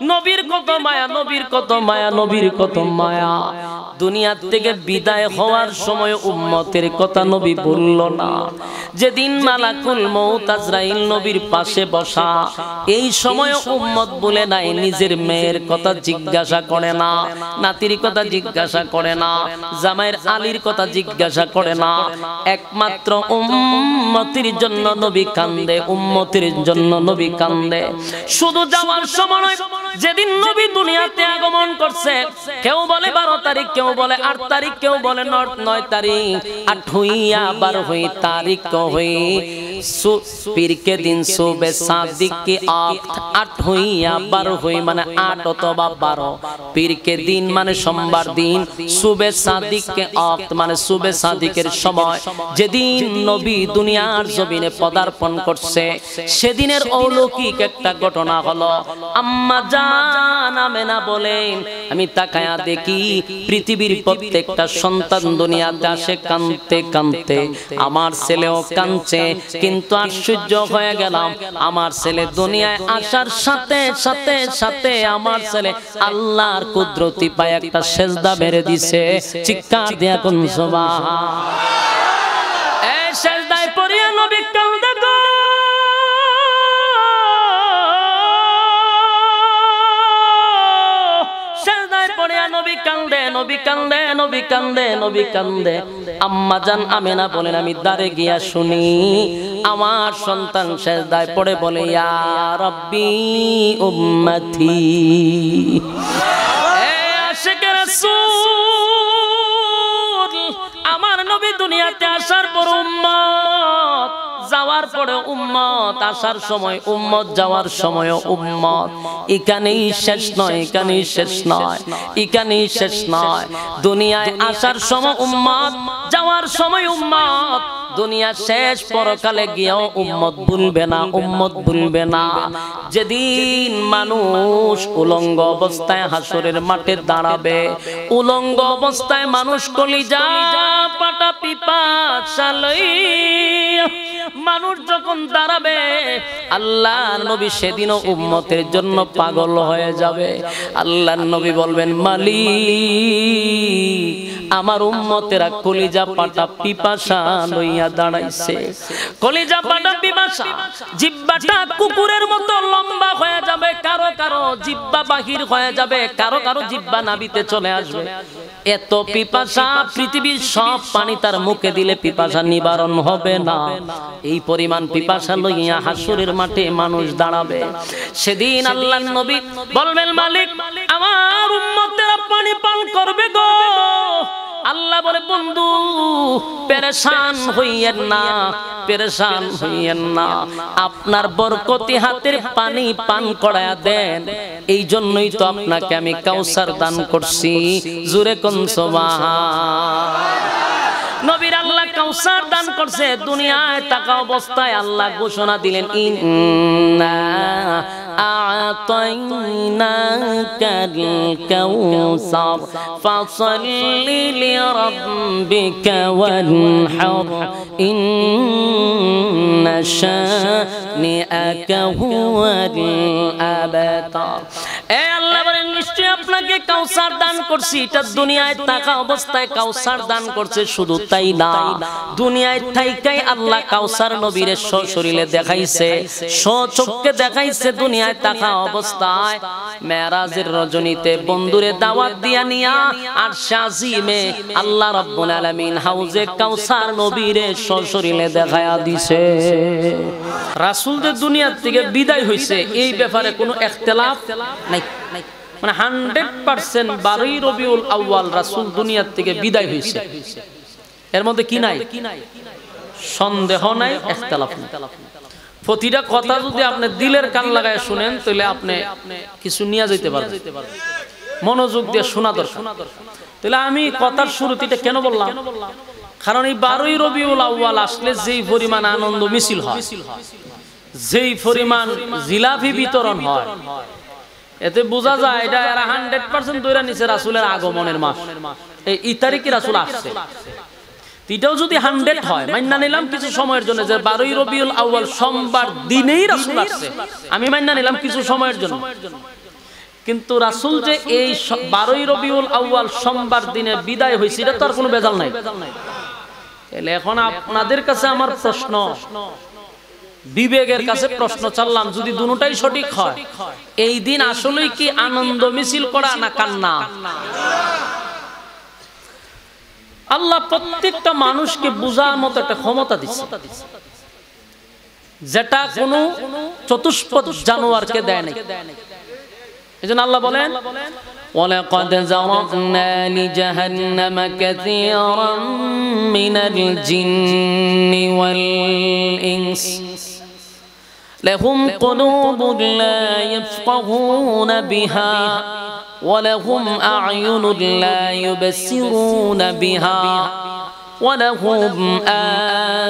নবীর কত মায়া, নবীর কত মায়া, নবীর কত মায়া। দুনিয়া থেকে বিদায় হওয়ার সময় উম্মতের কথা নবী বলল না। যেদিন মালাকুল মউত আজরাইল নবীর পাশে বসা, এই সময় উম্মত বলে নাই, নিজের মেয়ের কথা জিজ্ঞাসা করে না, নাতির কথা জিজ্ঞাসা করে না, জামাইয়ের আলীর কথা জিজ্ঞাসা করে না। একমাত্র উম্মতের জন্য নবী কান্দে, উম্মতের জন্য নবী কান্দে। শুধু যাওয়ার সময়, যেদিন নবী দুনিয়াতে আগমন করছে, কেউ বলে 12 তারিখ, কেউ বলে 8 তারিখ, কেউ বলে 9 তারিখ, 8 হইয়া 12 হই তারিখ হই পীর के दिन सुबह सादिक की 8 হইয়া 12 হই মানে 8 অথবা 12। পীর के दिन মানে সোমবার দিন, সুবে সাদিক के वक्त মানে সুবে সাদিকের সময়, যেদিন নবী দুনিয়ার জমিনে পদার্পণ করছে, সেদিনের অলৌকিক একটা ঘটনা হলো। আম্মা জান আমেনা বলেন, আমি তাকায়া দেখি পৃথিবীর প্রত্যেকটা সন্তান দুনিয়াতে আসে কাঁদতে কাঁদতে, আমার ছেলেও কাঁদছে। কিন্তু আশ্চর্য হয়ে গেলাম, আমার ছেলে দুনিয়ায় আসার সাথে সাথে সাথে আমার ছেলে আল্লাহর কুদরতি পায় একটা সেজদা মেরে দিছে। চিৎকার দিয়া কোন সুবহান। এই সেজদায় পড়িয়া নবী কান্দে গো, সেজদায় পড়িয়া নবী কান্দে, নবী কান্দে, নবী কান্দে, নবী কান্দে। আম্মা জান আমেনা বলেন, আমি দাঁড়ে গিয়া শুনি আমার সন্তান সেজদায় পড়ে বলে, ইয়া রাব্বি উম্মতি। এ আশিকে রাসূল, আমার নবী দুনিয়াতে আসার পর উম্মত, যাওয়ার পরে উম্মত, আসার সময় উম্মত, যাওয়ার সময় উম্মত। এখানেই শেষ নয়, এখানেই শেষ নয়, এখানেই শেষ নয়। দুনিয়ায় আসার সময় উম্মত, যাওয়ার সময় উম্মত। দুনিয়া শেষ, পরকালে গিয়েও উম্মত ভুলবে না, উম্মত ভুলবে না। যেদিন মানুষ উলঙ্গ অবস্থায় হাসরের মাঠে দাঁড়াবে, উলঙ্গ অবস্থায় মানুষ কলিজা পাটা পিপাসা লইয়া মানুষ যখন দাঁড়াবে, আল্লাহর নবী সেদিনও উম্মতের জন্য পাগল হয়ে যাবে। আল্লাহর নবী বলবেন, মালিক, আমার উম্মতেরা কলিজা পাটা পিপাসা লইয়া দাঁড়াইছে। কলিজা পাটা পিপাসা, জিহ্বাটা কুকুরের মতো লম্বা হয়ে যাবে, কারো কারো জিহ্বা বাহির হয়ে যাবে, কারো কারো জিহ্বা নাভিতে চলে আসবে। এত পিপাসা, পৃথিবীর সব পানি তার মুখে দিলে পিপাসা নিবারণ হবে না। এই পরিমাণ পিপাসা লইয়া হাসরের মাঠে মানুষ দাঁড়াবে। সেদিন আল্লাহর নবী বলবেন, মালিক, আমার উম্মতেরা পানি পান করবে গো। আল্লাহ বলে, বন্ধু পেরেশান হইয়েন না, পেরেশান হইয়েন না, আপনার বরকতি হাতের পানি পান করায়া দেন। এই জন্যই তো আপনাকে আমি কাউসার দান করছি। জোরে কোন সুবহান। নবীর আল্লাহ কাউসার দান করছে। দুনিয়ায় থাকা অবস্থায় আল্লাহ ঘোষণা দিলেন, ইন্না আ'তাইনাকাল কাউসার ফাসাল্লি লিরাব্বিকা ওয়ানহার ইন্না শানিআকা হুয়াল আবতার। এ আল্লাহ বলেন, নিশ্চয়ই আপনাকে কাউসার দান করছি। এটা দুনিয়ায় থাকা অবস্থায় কাউসার দান করছে। শুধু তাই না, দুনিয়ায় থাইকাই আল্লাহ কাউসার নবীর সশরীরে দেখাইছে, সচক্ষে দেখাইছে। দুনিয়ায় থাকা অবস্থায় মেরাজের রজনীতে বন্ধুরে দাওয়াত দিয়া নিয়া আরশে আজিমে আল্লাহ রাব্বুল আলামিন হাউজে কাউসার নবীরে সশরীরে দেখায়া দিছে। রাসূলদের দুনিয়া থেকে বিদায় হইছে, এই ব্যাপারে কোনো ইখতিলাফ নাই। মানে 100% 12 রবিউল আউয়াল রাসূল দুনিয়া থেকে বিদায় হইছে। এর মধ্যে কি নাই? সন্দেহ নাই, ইখতিলাফ নাই। প্রতিটা কথা যদি আপনি দিলের কান লাগায় শুনেন, তাহলে আপনি কিছু নিয়ে যেতে পারবেন। মনোযোগ দিয়ে শোনা দরকার। তাহলে আমি কথার শুরুতে এটা কেন বললাম? কারণ এই 12 রবিউল আউয়াল আসলে যেই পরিমাণ আনন্দ মিছিল হয়, যেই পরিমাণ জিলাপি বিতরণ হয়, এতে বোঝা যায় এটা 100% ধরে নিছে রাসূলের আগমনের মাস। এই তারিখে রাসূল আসছে। এটাও যদি 100 হয়, মাইন্না নিলাম কিছু সময়ের জন্য যে 12 রবিউল আউয়াল সোমবার দিনেই রাসূল আসছে, আমি মাইন্না নিলাম কিছু সময়ের জন্য। কিন্তু রাসূল যে এই 12ই রবিউল আউয়াল সোমবার দিনে বিদায় হয়েছে এটা তো আর কোনো ভেজাল নাই। তাহলে এখন আপনাদের কাছে আমার প্রশ্ন, বিবেকের কাছে প্রশ্ন চাললাম, যদি দুটোটাই সঠিক হয় এই দিন আসলেই কি আনন্দ মিছিল করা না কান্না? আল্লাহ প্রত্যেকটা মানুষকে বুঝার মতো একটা ক্ষমতা দিচ্ছে, যেটা কোনো চতুষ্পদ জানোয়ারকে দেয় নাই। এজন্য আল্লাহ বলেন ওয়ালাকাদ যারানা লিজাহান্নামা কাসীরাম মিনাল জিন্নি ওয়াল ইনস লাহুম কুলুবুন লা ইয়াফকাহুনা বিহা ওয়া লাহুম আ'য়ুনুন লা ইউবসিরুনা বিহা ওয়া লাহুম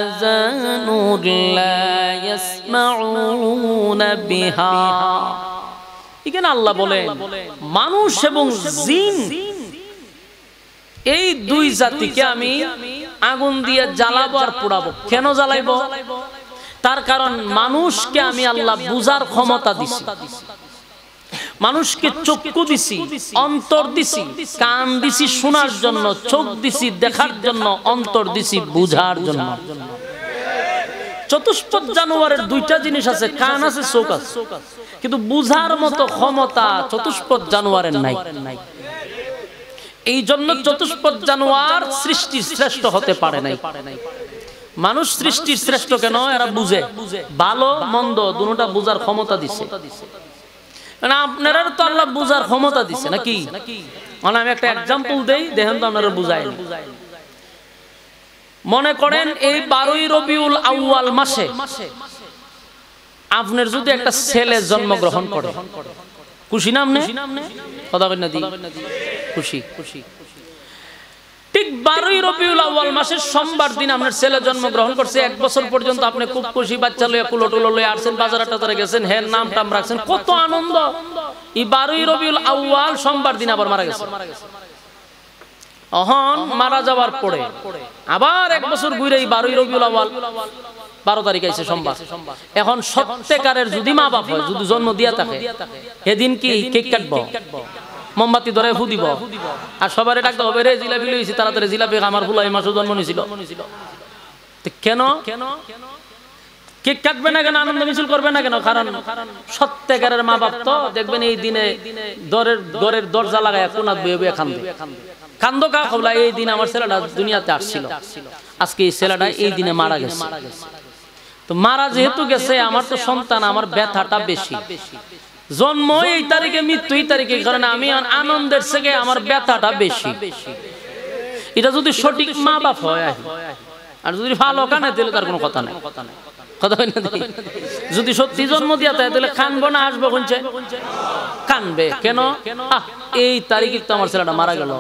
আযানুন লা ইয়াসমাউনা বিহা। এখানে আল্লাহ বলেন মানুষ এবং জিন এই দুই জাতিকে আমি আগুন দিয়ে জ্বালাবো আর পোড়াবো। কেন জ্বালাইবো? তার কারণ মানুষকে আমি আল্লাহ বুঝার ক্ষমতা দিছি, মানুষকে চক্ষু দিছি, অন্তর দিছি, কান দিছি শোনার জন্য, চোখ দিছি দেখার জন্য, অন্তর দিছি বুঝার জন্য। চতুষ্পদ জানোয়ারের দুইটা জিনিস আছে, কান আছে, চোখ আছে, কিন্তু বুঝার মতো ক্ষমতা চতুষ্পদ জানোয়ারের নাই। এই জন্য চতুষ্পদ জানোয়ার সৃষ্টির শ্রেষ্ঠ হতে পারে নাই। মানুষ সৃষ্টির শ্রেষ্ঠ কেন? এরা বুঝে, ভালো মন্দ দুটোটা বুঝার ক্ষমতা দিছে। মানে আপনারা তো আল্লাহ বুঝার ক্ষমতা দিছে নাকি? মানে আমি একটা এক্সাম্পল দেই, দেখেন তো আপনারা বুঝাই। মনে করেন এই 12ই রবিউল আউয়াল মাসে আপনার যদি একটা ছেলে জন্মগ্রহণ করে, খুশি না আপনি? কথা বলেন না দি খুশি? ঠিক 12ই রবিউল আউয়াল মাসের সোমবার দিন আপনার ছেলে জন্মগ্রহণ করছে। 1 বছর পর্যন্ত আপনি খুব খুশি, বাচ্চা লইয়া কুলোটুলো লইয়া আসছেন, বাজারে টাজারে গেছেন, হ্যাঁ নাম টাম রাখছেন, কত আনন্দ। এই 12ই রবিউল আউয়াল সোমবার দিন আবার মারা গেছে। অহন মারা যাওয়ার পরে আবার 1 বছর ঘুরে এই 12ই রবিউল আউয়াল 12 তারিখ আইছে সোমবার। এখন সত্যিকারের যদি মা বাপ হয়, যদি জন্ম দিয়া থাকে, এদিন কি কেক কাটবো, মোমবাতি ধরে ফু দিব, আর সবারে ডাকতে হবে রে জিলাপি লইছি তাড়াতাড়ি জিলাপি, আমার ফুলা এই মাসে জন্ম নিছিল। কেন কেক কাটবে না কেন, আনন্দ মিছিল করবে না কেন? কারণ সত্যিকারের মা বাপ তো দেখবেন এই দিনে দরের দরজা লাগায় কোনাত বয়ে বয়ে কান্দে। কান্দো কা খবলা, এই দিন আমার ছেলেটা দুনিয়াতে আসছিল, আজকে এই ছেলেটা এই দিনে মারা গেছে। তো মারা যেহেতু গেছে, আমার তো সন্তান, আমার ব্যথাটা বেশি। জন্ম এই তারিখে, মৃত্যু এই তারিখে, কারণ আমি আনন্দের থেকে আমার ব্যথাটা বেশি। এটা যদি সঠিক মা বাপ হয়, আর যদি ভালো কানে দিলে তার কোনো কথা নেই। কথা হয় না? যদি সত্যি জন্ম দিয়া থাকে তাহলে কানবো না আসবো? কোনছে কানবে কেন? এই তারিখে তো আমার ছেলেটা মারা গেল।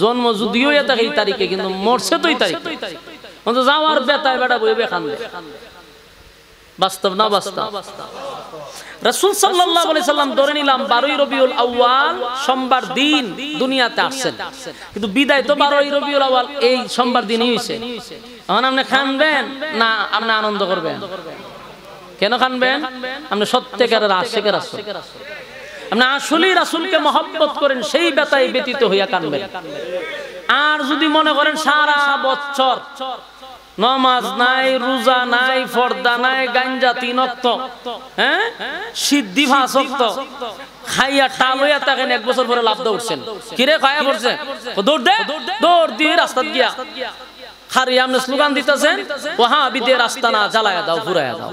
জন্ম যদিও থাকে এই তারিখে, কিন্তু মরছে তো এই তারিখে। যাওয়ার বেতায় বেটা বইবে কানবে। বাস্তব না বাস্তব? রাসূল সাল্লাল্লাহু আলাইহি সাল্লাম ধরে নিলাম 12ই রবিউল আউয়াল সোমবার দিন দুনিয়াতে আসছেন, কিন্তু বিদায় তো 12ই রবিউল আউয়াল এই সোমবার দিনই হইছে। এখন আপনি কানবেন না আপনি আনন্দ করবেন? কেন কানবেন? আপনি সত্যিকারের আশিকের রাসূল, আপনি আসলেই রাসূলকে মহব্বত করেন, সেই ব্যথায় ব্যতীত হইয়া কানবেন। আর যদি মনে করেন সারা বছর নামাজ নাই, রোজা নাই, পর্দা নাই, গাঞ্জা 3 ওয়াক্ত, হ্যাঁ সিদ্ধি 5 ওয়াক্ত খাইয়া টাল হইয়া থাকেন, 1 বছর পরে লাভ দৌড়ছেন, কিরে খায়া পড়ছে, দৌড় দে, দৌড় দিয়ে রাস্তা গিয়া খারি আপনি স্লোগান দিতেছেন, ওয়াহাবিদের রাস্তা না জ্বালায়া দাও, পুরায়া দাও।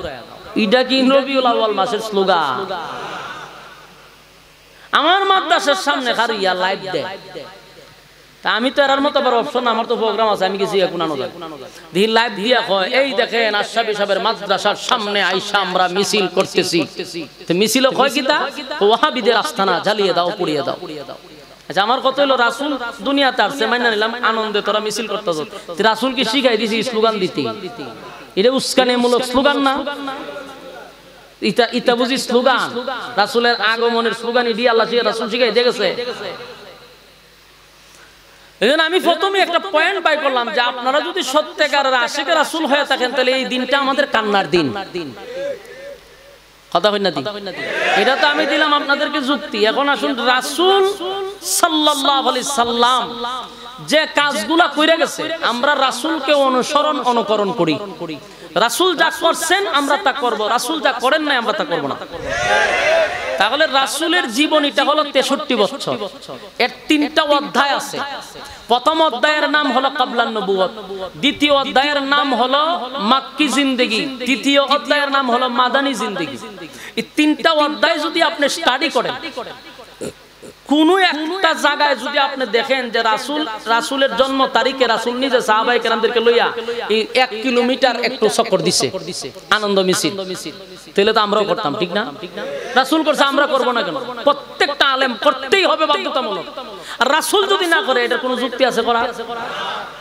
এটা কি রবিউল আউয়াল মাসের স্লোগান? আমার মাদ্রাসার সামনে খারিয়া লাইভ দেয়, আমি তো এর মতো বড় অপশন, আমার তো প্রোগ্রাম আছে, আমি গেছি কোনানো যায় দি লাইভ দিয়া কয় এই দেখেন আশরাফি সাহেবের মাদ্রাসার সামনে আইসা আমরা মিছিল করতেছি। তো মিছিল কয় কিতা? ওয়াহাবিদের আস্তানা জ্বালিয়ে দাও, পুড়িয়ে দাও। আচ্ছা আমার কত হলো, রাসূল দুনিয়াতে আসছে মাইনা নিলাম, আনন্দে তোরা মিছিল করতেছ, রাসূল কি শিখাই দিছি স্লোগান দিতে? এটা উস্কানিমূলক স্লোগান না? ইতা বুঝি স্লোগান? রাসূলের আগমনের স্লোগান দিয়ে আল্লাহ রাসূল শিখাই দিয়ে গেছে। এজন্য আমি প্রথমে একটা পয়েন্ট বাই করলাম যে আপনারা যদি সত্যিকারের আশিকের রাসূল হয়ে থাকেন তাহলে এই দিনটা আমাদের কান্নার দিন। কথা হই না দি এটা তো আমি দিলাম আপনাদেরকে যুক্তি এখন আসুন রাসূল সাল্লাল্লাহু আলাইহি সাল্লাম যে কাজগুলা কইরা গেছে আমরা রাসূলকে অনুসরণ অনুকরণ করি রাসূল যা করছেন আমরা তা করব রাসূল যা করেন না আমরা তা করব না তাহলে রাসূলের জীবনীটা হলো 63 বছর এর 3টা অধ্যায় আছে প্রথম অধ্যায়ের নাম হলো কাবলান নবুয়ত দ্বিতীয় অধ্যায়ের নাম হলো মাক্কি জিন্দেগি তৃতীয় অধ্যায়ের নাম হলো মাদানী জিন্দেগি এই 3টা অধ্যায় যদি আপনি স্টাডি করেন কোন একটা জায়গায় যদি আপনি দেখেন যে রাসূলের জন্ম তারিখে রাসূল নিজে সাহাবায়ে কেরামদেরকে লইয়া এই 1 কিলোমিটার একটু চক্কর দিছে আনন্দ মিছিল তাহলে তো আমরাও করতাম ঠিক না রাসূল করছে আমরা করব না কেন প্রত্যেকটা আলেম করতেই হবে বাধ্যতামূলক আর রাসূল যদি না করে এটার কোনো যুক্তি আছে করা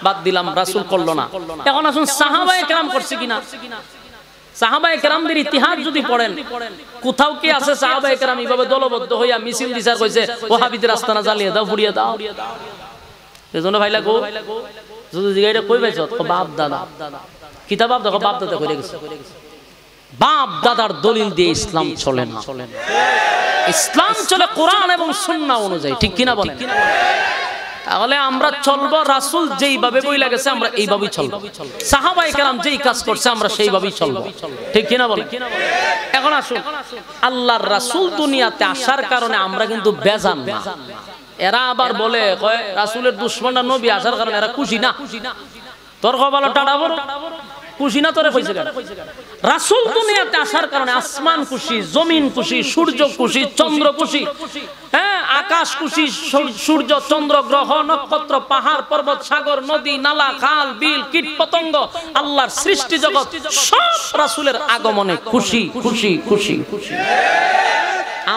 বাদ দিলাম রাসূল করলো না এখন আসুন সাহাবায়ে কেরাম করছে কিনা সাহাবায়ে কেরামদের ইতিহাস যদি পড়েন কোথাও কি আছে সাহাবায়ে কেরাম এইভাবে দলবদ্ধ হইয়া মিছিল দিছার কইছে ওয়াহাবিদের আস্তানা জ্বালিয়ে দাও পুড়িয়ে দাও এজন্য ভাইলা গো যদি জিগাইটা কই পাইছো তো বাপ দাদা কিতাব বাপ দেখো বাপ দাদা কইরা গেছে বাপ দাদার দলিল দিয়ে ইসলাম চলে না ইসলাম চলে কোরআন এবং সুন্নাহ অনুযায়ী ঠিক কিনা বলেন তাহলে আমরা চলবো রাসূল যেইভাবে বইলা গেছে আমরা এইভাবেই চলবো সাহাবায়ে কেরাম যেই কাজ করছে আমরা সেইভাবেই চলবো ঠিক কিনা বলেন এখন আসুন আল্লাহর রাসূল দুনিয়াতে আসার কারণে আমরা কিন্তু বেজান না এরা আবার বলে কয় রাসূলের দুশমনরা নবী আসার কারণে এরা খুশি না তোর কপালে টাটা বড় খুশি না তোরে কইছে কেন রাসূল দুনিয়াতে আসার কারণে আসমান খুশি জমিন খুশি সূর্য খুশি চন্দ্র খুশি হ্যাঁ আকাশ খুশি সূর্য চন্দ্র গ্রহ নক্ষত্র পাহাড় পর্বত সাগর নদী নালা খাল বিল কীট পতঙ্গ আল্লাহর সৃষ্টি জগৎ সব রাসূলের আগমনে খুশি খুশি খুশি খুশি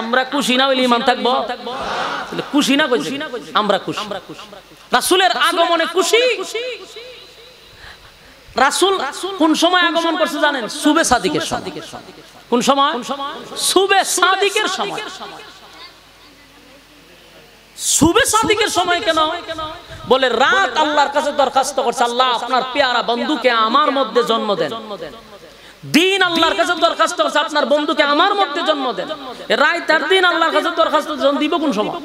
আমরা খুশি না হইলে ঈমান থাকবো খুশি না কইছি আমরা খুশি রাসূলের আগমনে খুশি রাসূল কোন সময় আগমন করছে জানেন সুবে সাদিকের সময় কোন সময় সুবে সাদিকের সময় সুবে সাদিকের সময় কেন বলে রাত আল্লাহর কাছে দরখাস্ত করছে আল্লাহ আপনার পেয়ারা বন্ধুকে আমার মধ্যে জন্ম দেন দিন আল্লাহর কাছে দরখাস্ত করছে আপনার বন্ধুকে আমার মধ্যে জন্ম দেন রাত আর দিন আল্লাহর কাছে দরখাস্ত দিব কোন সময়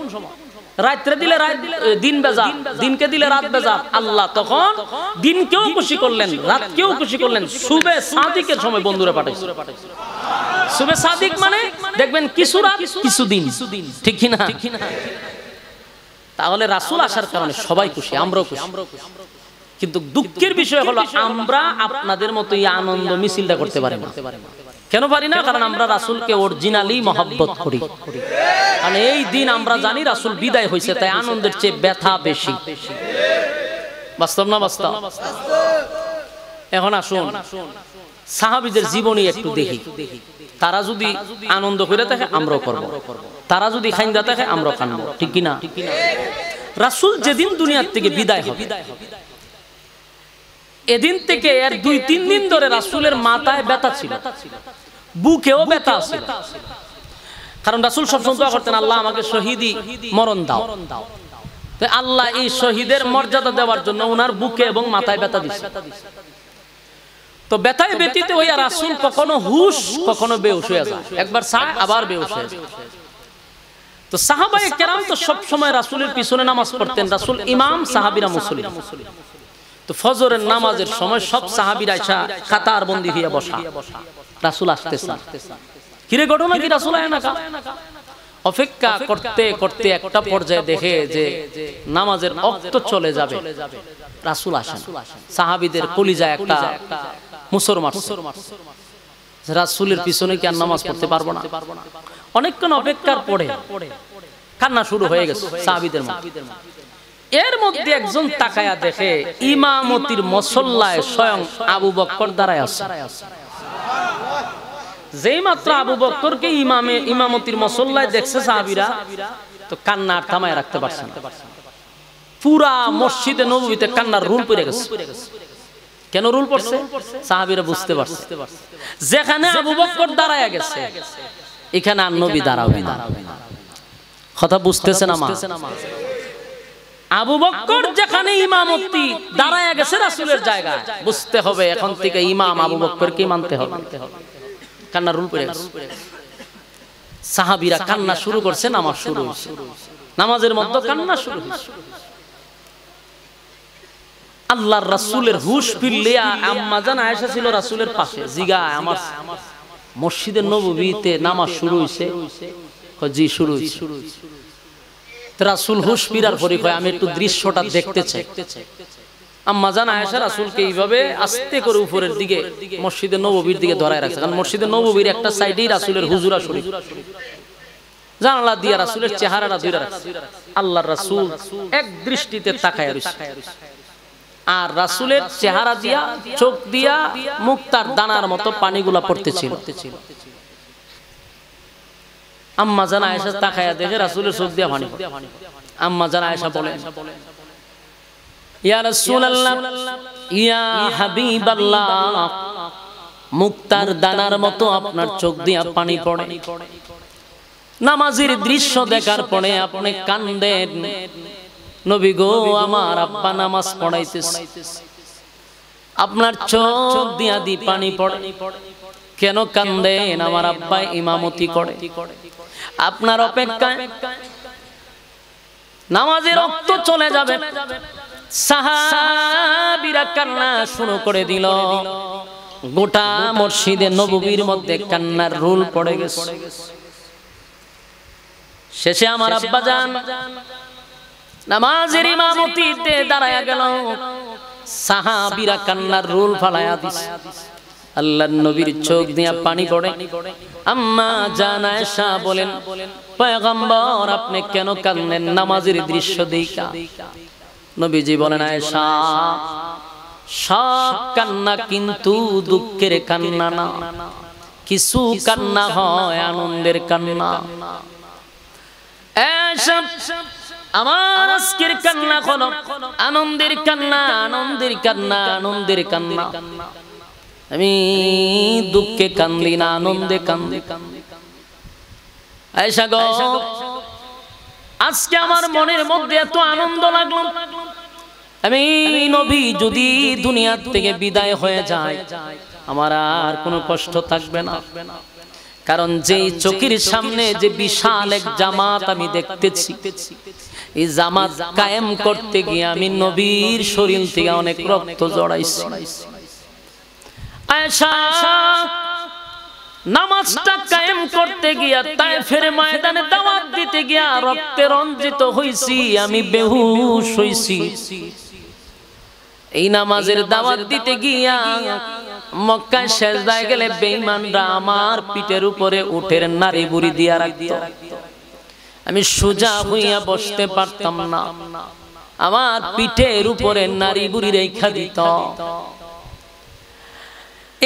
রাত্রে দিলে রাত দিন বেজা দিনকে দিলে রাত বেজা আল্লাহ তখন দিনকেও খুশি করলেন রাতকেও খুশি করলেন সুবে সাদিকের সময় বন্ধুরা পাঠাইছে সুবে সাদিক মানে দেখবেন কিছু রাত কিছু দিন ঠিক কি না তাহলে রাসূল আসার কারণে সবাই খুশি আমরাও খুশি কিন্তু দুঃখের বিষয় হলো আমরা আপনাদের মতো এই আনন্দ মিছিলটা করতে পারি না কেন পারি না কারণ আমরা রাসূলকে অরিজিনালি মহব্বত করি কারণ এই দিন আমরা জানি রাসূল বিদায় হইছে তাই আনন্দের চেয়ে ব্যথা বেশি বাস্তব না বাস্তব এখন আসুন সাহাবীদের জীবনী একটু দেখি তারা যদি আনন্দ করে থাকে আমরাও করব তারা যদি খাইন্দা থাকে আমরাও খানব ঠিক কি না রাসূল যেদিন দুনিয়া থেকে বিদায় হবে এদিন থেকে এর 2-3 দিন ধরে রাসূলের মাথায় ব্যথা ছিল বুকেও ব্যথা ছিল কারণ রাসূল সবসময় দোয়া করতেন আল্লাহ আমাকে শহীদি মরণ দাও তো আল্লাহ এই শহীদের মর্যাদা দেওয়ার জন্য ওনার বুকে এবং মাথায় ব্যথা দিয়েছে তো ব্যথায় ব্যতীত হইয়া রাসূল কখনো হুশ কখনো বেহুশ হয়ে যায় একবার চায় আবার বেহুশ হয়ে যায় তো সাহাবায়ে কেরাম তো সব সময় রাসূলের পিছনে নামাজ পড়তেন রাসূল ইমাম সাহাবীরা মুসল্লি তো ফজরের নামাজের সময় সব সাহাবীরা এসে কাতার বন্দী হইয়া বসা রাসূল আসতেছেন কিরে ঘটনা কি রাসূল আয় না অপেক্ষা করতে করতে একটা পর্যায়ে দেখে যে নামাজের ওয়াক্ত চলে যাবে রাসূল আসেন সাহাবীদের কলিজায় একটা মুসর মারছে রাসূলের পিছনে কি আর নামাজ পড়তে পারবো না অনেকক্ষণ অপেক্ষার পরে কান্না শুরু হয়ে গেছে সাহাবীদের মধ্যে এর মধ্যে একজন তাকায়া দেখে ইমামতির মুসল্লায় স্বয়ং আবু বকর দাঁড়ায় আছে যেই মাত্র আবু বকরকে ইমামতির মুসল্লায় দেখছে সাহাবীরা তো কান্না আর থামায় রাখতে পারছে না পুরা মসজিদে নববীতে কান্নার রুল পড়ে গেছে কেন রুল পড়ছে সাহাবীরা বুঝতে পারছে যেখানে আবু বকর দাঁড়ায় গেছে এখানে আর নবী দাঁড়াবে না কথা বুঝতেছেন আমার আবু বকর যেখানে ইমামতি দাঁড়ায় গেছে রাসূলের জায়গায় বুঝতে হবে এখন থেকে ইমাম আবু বকরকে মানতে হবে কান্নার রুল পড়ে গেছে। সাহাবীরা কান্না শুরু করছে, নামাজ শুরু হয়েছে, নামাজের মধ্যে কান্না শুরু হয়েছে। আল্লাহর রাসূলের হুশ ফিরলে আম্মা জান আয়েশা ছিল রাসূলের পাশে, জিগা আমার মসজিদে নববীতে নামাজ শুরু হইছে? কয় জি শুরু হইছে। রাসূল হুশ ফিরার পরে কয় আমি একটু দৃশ্যটা দেখতে চাই। আম্মা জান আয়েশা রাসূলকে এইভাবে আস্তে করে উপরের দিকে মসজিদে নববীর দিকে ধরায় রাখছে, কারণ মসজিদে নববীর একটা সাইডেই রাসূলের হুজুরা শরীফ, জানালা দিয়া রাসূলের চেহারাটা ধরে রাখছে। আল্লাহর রাসূল এক দৃষ্টিতে তাকায় রইছে, আর রাসূলের চেহারা দিয়া চোখ দিয়া মুক্তার দানার মতো পানিগুলা পড়তেছিল। আম্মা জান আয়েশা তাকায়া দেখে রাসূলের চোখ দিয়া পানি। আম্মা জান আয়েশা বলেন, ইয়া রাসূলুল্লাহ, ইয়া হাবিবাল্লাহ, মুক্তার দানার মতো আপনার চোখ দিয়া পানি পড়ে, নামাজের দৃশ্য দেখার পরে আপনি কান্দেন। নবী গো, আমার আব্বা নামাজ পড়াইতেছে, আপনার চোখ দিয়া দি পানি পড়ে, কেন কান্দেন? আমার আব্বা ইমামতি করে, আপনার অপেক্ষায় নামাজের রক্ত চলে যাবে। সাহাবীরা কান্না শুরু করে দিল, গোটা মসজিদে নববীর মধ্যে কান্নার রোল পড়ে গেছে। শেষে আমার আব্বা জান নামাজের ইমামতিতে দাঁড়ায়া গেল, সাহাবীরা কান্নার রোল ফালায়া দিছে। আল্লাহর নবীর চোখ দিয়া পানি পড়ে। আম্মা জান আয়েশা বলেন, পয়গম্বর আপনি কেন কাঁদেন নামাজের দৃশ্য দেখা? নবীজি বলেন, আয়েশা, সব কান্না কিন্তু দুঃখের কান্না না, কিছু কান্না হয় আনন্দের কান্না। এসব আমার আজকের কান্না হলো আনন্দের কান্না, আনন্দের কান্না, আনন্দের কান্না। আমি দুঃখে কান্দি না, আনন্দে কান্দি। আয়েশা গো, আজকে আমার মনের মধ্যে এত আনন্দ লাগলো, আমি নবী যদি দুনিয়া থেকে বিদায় হয়ে যায় আমার আর কোনো কষ্ট থাকবে না। কারণ যেই চোখের সামনে যে বিশাল এক জামাত আমি দেখতেছি, এই জামাত কায়েম করতে গিয়ে আমি নবীর শরীর থেকে অনেক রক্ত জড়াইছি। আয়েশা, নামাজটা কায়েম করতে গিয়া তায়েফের ময়দানে দাওয়াত দিতে গিয়া রক্তে রঞ্জিত হইছি, আমি বেহুশ হইছি। এই নামাজের দাওয়াত দিতে গিয়া মক্কায় সেজদায় গেলে বেঈমানরা আমার পিঠের উপরে উটের নাড়ি বুড়ি দিয়া রাখত, আমি সোজা হইয়া বসতে পারতাম না, আমার পিঠের উপরে নাড়ি বুড়ি রেখা দিত।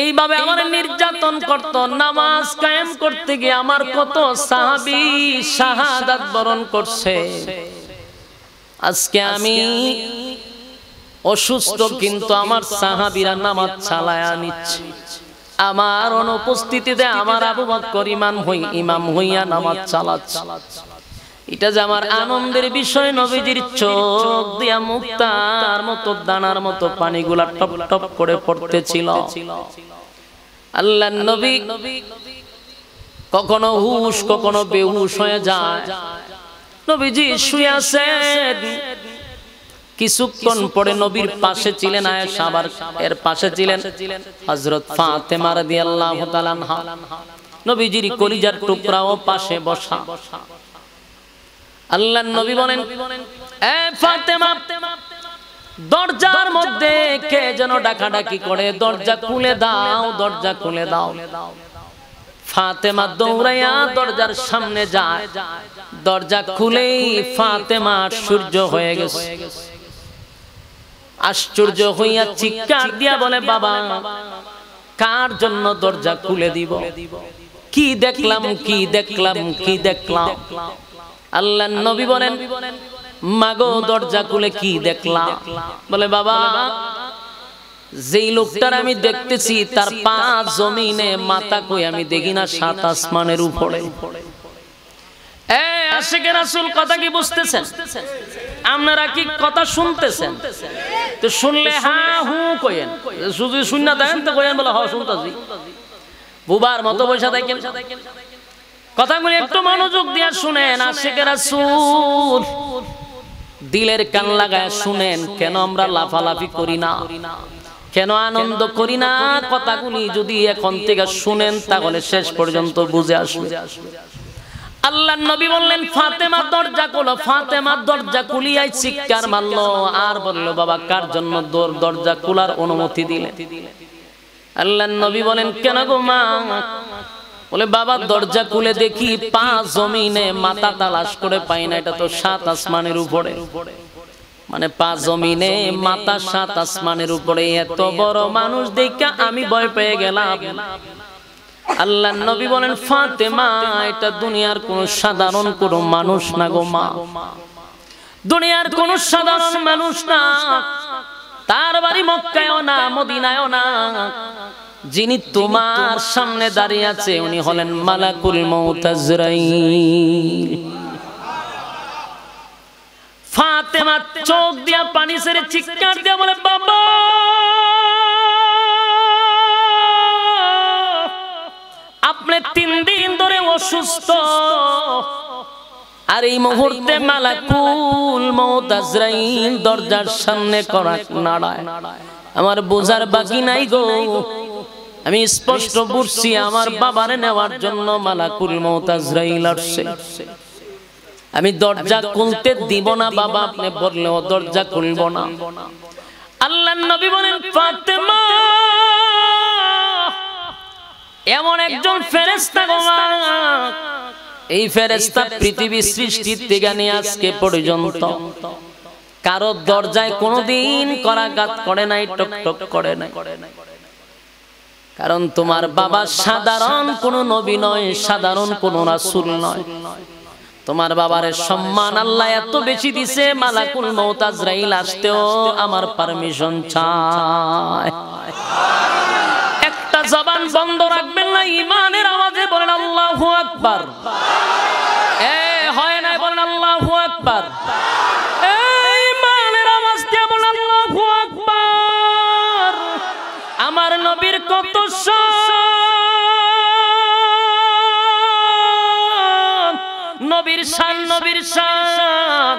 এইভাবে আমার নির্যাতন করত। নামাজ কায়েম করতে গিয়ে আমার কত সাহাবী শাহাদাত বরণ করছে। আজকে আমি অসুস্থ, কিন্তু আমার সাহাবীরা নামাজ চালায়া নিচ্ছে, আমার অনুপস্থিতিতে আমার আবু বকর ইমাম হইয়া নামাজ চালাচ্ছে। এটা যে আমার আনন্দের বিষয়। নবীজির চোখ দিয়া মুক্তার মতো দানার মতো পানিগুলা টপ টপ করে পড়তেছিল। আল্লাহর নবী কখনো হুশ কখনো বেহুশ হয়ে যায়। নবীজি শুয়ে আছেন, কিছুক্ষণ পরে নবীর পাশে ছিলেন আয়েশা, আবার এর পাশে ছিলেন হযরত ফাতেমা রাদিয়াল্লাহু তাআলা আনহা। নবীজির কলিজার টুকরাও পাশে বসা। আল্লাহর নবী বলেন, এ ফাতেমা, দরজার মধ্যে কে যেন ডাকাডাকি করে, দরজা খুলে দাও, দরজা খুলে দাও। ফাতেমা দৌড়াইয়া দরজার সামনে যায়, দরজা খুলেই ফাতেমা আশ্চর্য হয়ে গেছে। আশ্চর্য হইয়া চিৎকার দিয়া বলে, বাবা, কার জন্য দরজা খুলে দিব? কি দেখলাম, কি দেখলাম, কি দেখলাম? আল্লাহর নবী বলেন, মাগো, দরজা খুলে কি দেখলাম? বলে, বাবা, যেই লোকটার আমি দেখতেছি তার পা জমিনে, মাথা কই আমি দেখি না, সাত আসমানের উপরে। আশিকে রাসূল কথা কি বুঝতেছেন? আপনারা কি কথা শুনতেছেন? তো শুনলে হ্যাঁ হু কইেন, শুধু শুননা দেন তো কইেন বলে হ্যাঁ শুনতাছি। বুবার মতো বসে থাকেন। কথাগুলি একটু মনোযোগ দিয়ে শুনেন আশিকে রাসূল, দিলের কান লাগায় শুনেন। কেন আমরা লাফালাফি করি না, কেন আনন্দ করি না? কথাগুলি যদি এখন থেকে শুনেন তাহলে শেষ পর্যন্ত বুঝে আসবে। আল্লাহর নবী বললেন ফাতেমা দরজা খোলো। ফাতেমা দরজা খুলিয়াই চিৎকার মারলো আর বলল বাবা কার জন্য দরজা খোলার অনুমতি দিলেন? আল্লাহর নবী বলেন কেন গো মা? বলে বাবা দরজা খুলে দেখি পা জমিনে, মাথা তালাশ করে পাই না। এটা তো 7 আসমানের উপরে, মানে পা জমিনে মাথা 7 আসমানের উপরে। এত বড় মানুষ দেখা আমি ভয় পেয়ে গেলাম। আল্লাহর নবী বলেন ফাতেমা এটা দুনিয়ার কোন সাধারণ কোন মানুষ না গো মা, দুনিয়ার কোন সাধারণ মানুষ না। তার বাড়ি মক্কায়ও না, মদিনায়ও না। যিনি তোমার সামনে দাঁড়িয়ে আছে উনি হলেন মালাকুল মউত আজরাইল। ফাতেমা চোখ দিয়া পানি ছেড়ে চিৎকার দিয়া বলে বাবা আপনি 3 দিন ধরে অসুস্থ, আর এই মুহূর্তে মালাকুল মউত আজরাইল দরজার সামনে করা নাড়ায়। আমার বোঝার বাকি নাই গো, আমি স্পষ্ট বুঝছি আমার বাবারে নেওয়ার জন্য মালাকুল মউত আজরাইল আসছে। আমি দরজা খুলতে দিব না বাবা, আপনি বললেও দরজা খুলব না। আল্লাহর নবী বলেন ফাতেমা এমন একজন ফেরেশতা গো মা, এই ফেরেশতা পৃথিবী সৃষ্টির থেকে নিয়ে আজকে পর্যন্ত কারো দরজায় কোনোদিন করাঘাত করে নাই, টক টক করে নাই। কারণ তোমার বাবা সাধারণ কোন নবী নয়, সাধারণ কোন রাসূল নয়। তোমার বাবার সম্মান আল্লাহ এত বেশি দিছে, মালাকুল মউত আজরাইল আসতেও আমার পারমিশন চায়। একটা জবান বন্ধ রাখবেন না, ঈমানের আওয়াজে বলেন আল্লাহু আকবার। হয় না বলেন আল্লাহু আকবার। ঈমানের আওয়াজ দিয়ে বলেন আল্লাহু আকবার। আমার নবীর কত নবীর শান, নবীর শান।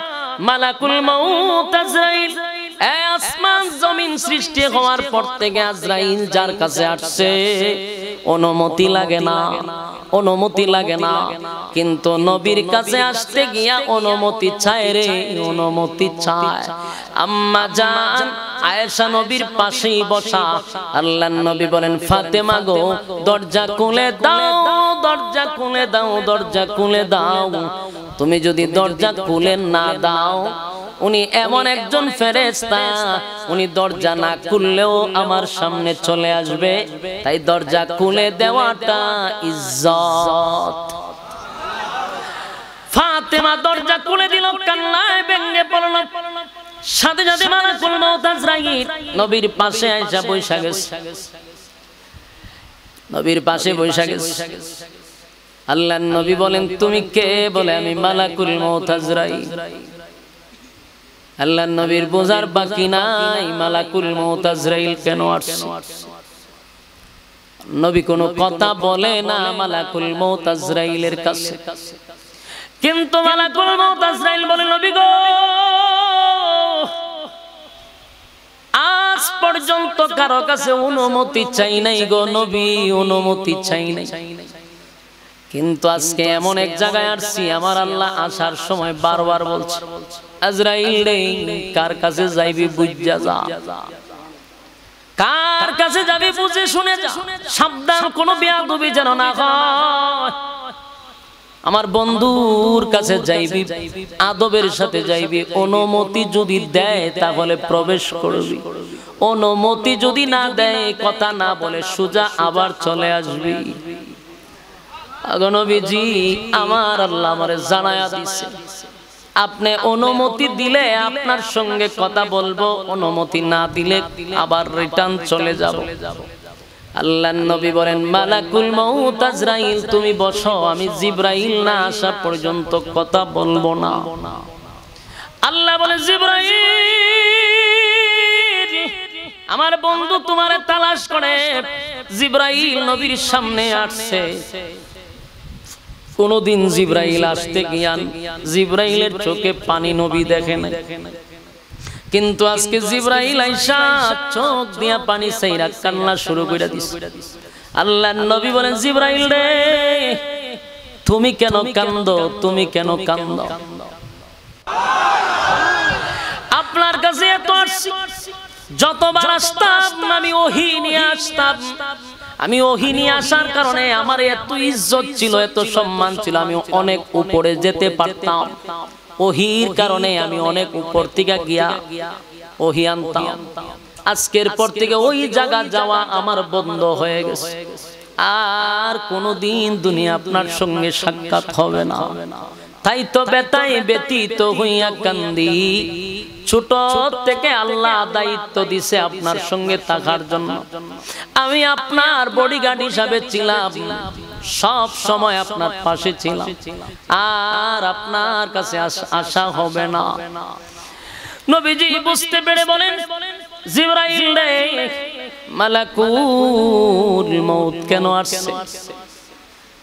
মালাকুল মউত আজরাইল আসমান জমিন সৃষ্টি হওয়ার পর থেকে আজরাইল যার কাছে আসছে অনুমতি লাগে না, অনুমতি লাগে না। কিন্তু নবীর কাছে আসতে গিয়া অনুমতি চায় রে, অনুমতি চায়। আম্মা জান আয়েশা নবীর পাশেই বসা। আল্লাহর নবী বলেন ফাতেমা গো দরজা খুলে দাও, দরজা খুলে দাও, দরজা খুলে দাও। তুমি যদি দরজা খুলে না দাও, উনি এমন একজন ফেরেশতা, উনি দরজা না খুললেও আমার সামনে চলে আসবে। তাই দরজা খুলে দেওয়াটা ইজ্জত। ফাতেমা দরজা খুলে দিল, কান্নায় ভেঙে পড়ল। সাথে সাথে মালাকুল মউত আজরাইল নবীর পাশে আয়েশা বৈশা গেছে, নবীর পাশে বৈশা গেছে। আল্লাহর নবী বলেন তুমি কে? বলে আমি মালাকুল মউত আজরাইল। আল্লাহর নবীর বোঝার বাকি নাই মালাকুল মউত আজরাইল কেন আসছে। নবী কোনো কথা বলে না মালাকুল মউত আজরাইলের কাছে, কিন্তু মালাকুল মউত আজরাইল বলে নবী গো আজ পর্যন্ত কারো কাছে অনুমতি চাই নাই গো নবী, অনুমতি চাই নাই। কিন্তু আজকে এমন এক জায়গায় আসছি আমার আল্লাহ আসার সময় বারবার বলছে আজরাইল রে কার কাছে যাইবি বুঝা যা, কার কাছে যাবি বুঝে শুনে যা, সাবধান কোনো বেয়াদবি যেন না হয়। আমার বন্ধুর কাছে যাইবি আদবের সাথে যাইবি, অনুমতি যদি দেয় তাহলে প্রবেশ করবি, অনুমতি যদি না দেয় কথা না বলে সোজা আবার চলে আসবি। নবীজি আমার আল্লাহ আমারে জানায়া দিছে আপনি অনুমতি দিলে আপনার সঙ্গে কথা বলবো, অনুমতি না দিলে আবার রিটার্ন চলে যাব। আল্লাহর নবী বলেন মালাকুল মউত আজরাইল তুমি বসো, আমি জিবরাইল না আসা পর্যন্ত কথা বলবো না। আল্লাহ বলে জিবরাইল আমার বন্ধু তোমারে তালাশ করে জিবরাইল নবীর সামনে আসছে। কোনদিন জিবরাইল আসতে গিয়ান জিবরাইলের চোখে পানি নবী দেখে না, কিন্তু আজকে জিবরাইল আইসা চোখ দিয়া পানি চাইরা কান্না শুরু করে দিছে। আল্লাহর নবী বলেন, জিবরাইল রে তুমি কেন কান্দো, তুমি কেন কান্দো? আপনার কাছে এত আসছি, যতবার আসতাম আমি ওহী নিয়ে আসতাম। আমি ওহী নিয়ে আসার কারণে আমার এত ইজ্জত ছিল, এত সম্মান ছিল, আমি অনেক উপরে যেতে পারতাম। ওহীর কারণে আমি অনেক উপর থেকে গিয়া ওহী আনতাম। আজকের পর থেকে ওই জায়গা যাওয়া আমার বন্ধ হয়ে গেছে। আর কোনোদিন দুনিয়া আপনার সঙ্গে সাক্ষাৎ হবে না। তাই তো বেতাই ব্যতীত হইয়া কান্দি। ছোট থেকে আল্লাহ দায়িত্ব দিছে আপনার সঙ্গে থাকার জন্য। আমি আপনার বডিগার্ড হিসাবে ছিলাম, সব সময় আপনার পাশে ছিলাম, আর আপনার কাছে আশা হবে না। নবীজি বুঝতে পেরে বলেন, জিবরাইল রে মালাকুল মউত কেন আসছে?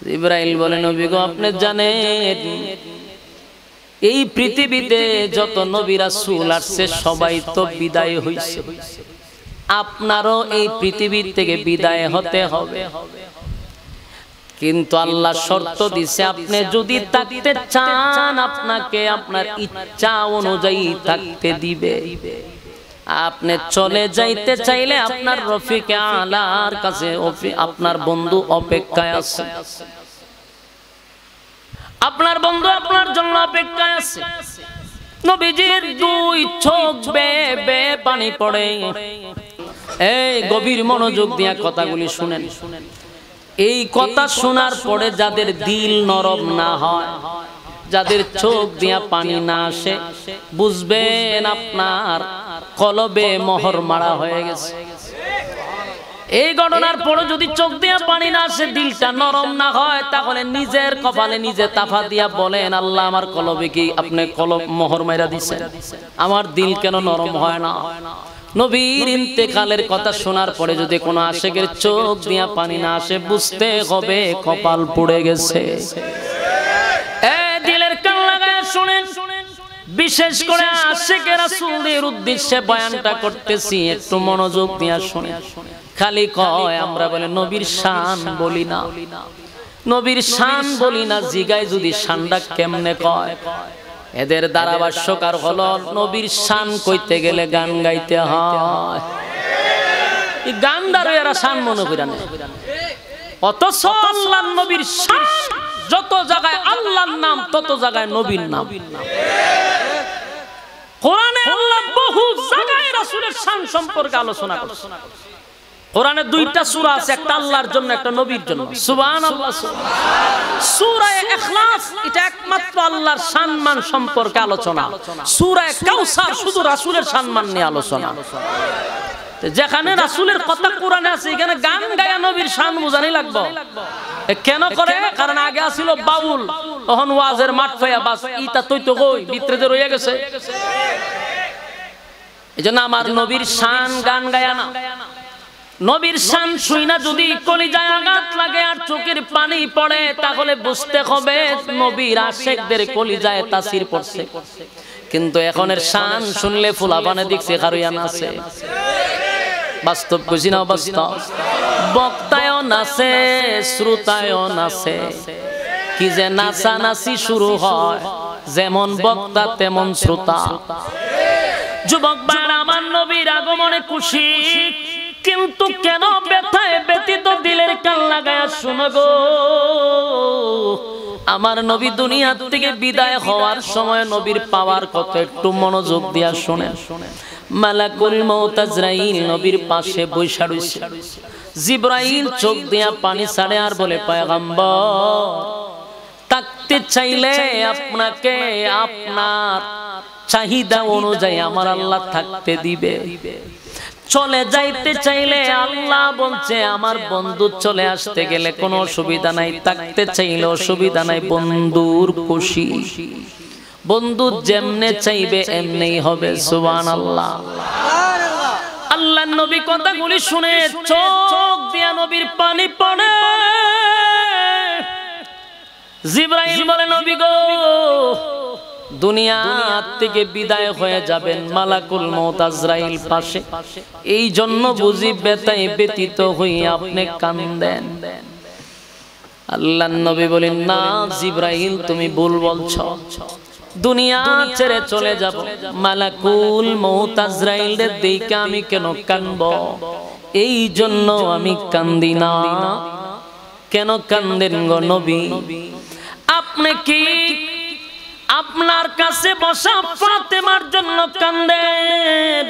জিবরাইল বলেন, নবী গো আপনি জানেন এই পৃথিবীতে যত নবী রাসূল আসছে সবাই তো বিদায় হইছে, আপনারও এই পৃথিবী থেকে বিদায় হতে হবে। কিন্তু আল্লাহ শর্ত দিছে, আপনি যদি থাকতে চান আপনাকে আপনার ইচ্ছা অনুযায়ী থাকতে দিবে। আপনি চলে যাইতে চাইলে আপনার রফিকে আলার কাছে আপনার বন্ধু অপেক্ষায় আছে, আপনার বন্ধু আপনার জন্য অপেক্ষায় আছে। নবীজির দুই চোখ বেয়ে বেয়ে পানি পড়ে। এই গভীর মনোযোগ দিয়া কথাগুলি শুনেন। এই কথা শোনার পরে যাদের দিল নরম না হয়, যাদের চোখ দিয়া পানি না আসে, বুঝবেন আপনার কলবে মোহর মারা হয়ে গেছে। এই ঘটনার পরে যদি চোখ দিয়া পানি না আসে, দিলটা নরম না হয়, তাহলে নিজের কপালে নিজে তাফা দিয়া বলেন, আল্লাহ আমার কলবে কি আপনি কলব মোহর মাইরা দিছেন, আমার দিল কেন নরম হয় না? নবীর ইন্তেকালের কথা শোনার পরে যদি কোনো আশিকের চোখ দিয়া পানি না আসে, বুঝতে হবে কপাল পুড়ে গেছে। দিলের কান লাগায় শুনেন, বিশেষ করে আশিকের রাসূলের উদ্দেশ্যে বয়ানটা করতেছি, একটু মনোযোগ দিয়া শুনেন। খালি কয় আমরা বলে নবীর শান বলি না, নবীর শান বলি না। জিগায় যদি শানটা কেমনে কয়, এদের ধারাভাষ্যকার হলো নবীর শান কইতে গেলে গান গাইতে হয়। এই গানদারও এরা শান মনে করে না, অথচ আল্লাহর নবীর শান যত জায়গায় আল্লাহর নাম তত জায়গায় নবীর নাম। কোরআনে আল্লাহ বহু জায়গায় রাসূলের শান সম্পর্কে আলোচনা করেছেন। কোরআনে দুইটা সূরা আছে, একটা আল্লাহর জন্য একটা নবীর জন্য। সুবহানাল্লাহ। সূরা ইখলাস এটা একমাত্র আল্লাহর সম্মান সম্পর্কে আলোচনা। সূরা কাউসার শুধু রাসূলের সম্মান নিয়ে আলোচনা। যেখানে রাসূলের কথা কোরআনে আছে, এখানে গান গায়া নবীর শান বুঝানি লাগবে। কেন করে? কারণ আগে ছিল বাউল, তখন ওয়াজের মাঠ পায়া বাস ইটা তুই তো কই ভিতরে রয়ে গেছে। এজন্য আমার নবীর শান গান গায়া না। নবীর শান শুইনা যদি কলিজায় আঘাত লাগে আর চোখের পানি পড়ে, তাহলে বুঝতে হবে নবীর আশিকদের কলিজায় তাসির পড়ছে। কিন্তু এখনের শান শুনলে ফুলাপানে দিকছে কারুয়া নাচে। বাস্তব বুঝি না, বাস্তব। বক্তায়ও নাচে, শ্রোতায়ও নাচে। কি যে নাচানাচি শুরু হয়, যেমন বক্তা তেমন শ্রোতা। যুবক ভাইরা, আমার নবীর আগমনে খুশি, কিন্তু কেন ব্যথায় ব্যতীত দিলের কান লাগায়া শুনো গো। আমার নবী দুনিয়া থেকে বিদায় হওয়ার সময় নবীর পাওয়ার কথা একটু মনোযোগ দিয়া শুনেন। মালাকুল মউত আজরাইল নবীর পাশে বইসা রইছে। জিবরাইল চোখ দিয়া পানি ছাড়ে আর বলে, পয়গম্বর থাকতে চাইলে আপনাকে আপনার চাহিদা অনুযায়ী আমার আল্লাহ থাকতে দিবে। চলে যাইতে চাইলে আল্লাহ বলছে আমার বন্ধু চলে আসতে গেলে কোনো অসুবিধা নাই, থাকতে চাইলে অসুবিধা নাই, বন্ধুর খুশি। বন্ধু যেমনে চাইবে এমনেই হবে। সুবহানাল্লাহ। আল্লাহর নবী কথাগুলি শুনে চোখ দিয়া নবীর পানি পড়ে। জিবরাইল বলে, নবী গো, দুনিয়া থেকে বিদায় হয়ে যাবেন, মালাকুল মউত আজরাইল পাশে, এই জন্য বুঝি ব্যথায় ব্যতীত হয়ে আপনি কান্দেন। আল্লাহর নবী বলেন, না জিবরাইল, তুমি ভুল বলছো, দুনিয়া ছেড়ে চলে যাব, মালাকুল মউত আজরাইলের দেখে আমি কেন কাঁদব? এই জন্য আমি কান্দি না। কেন কান্দেন গো নবী? আপনি কি আপনার কাছে বসা ফাতেমার জন্য কান্দেন?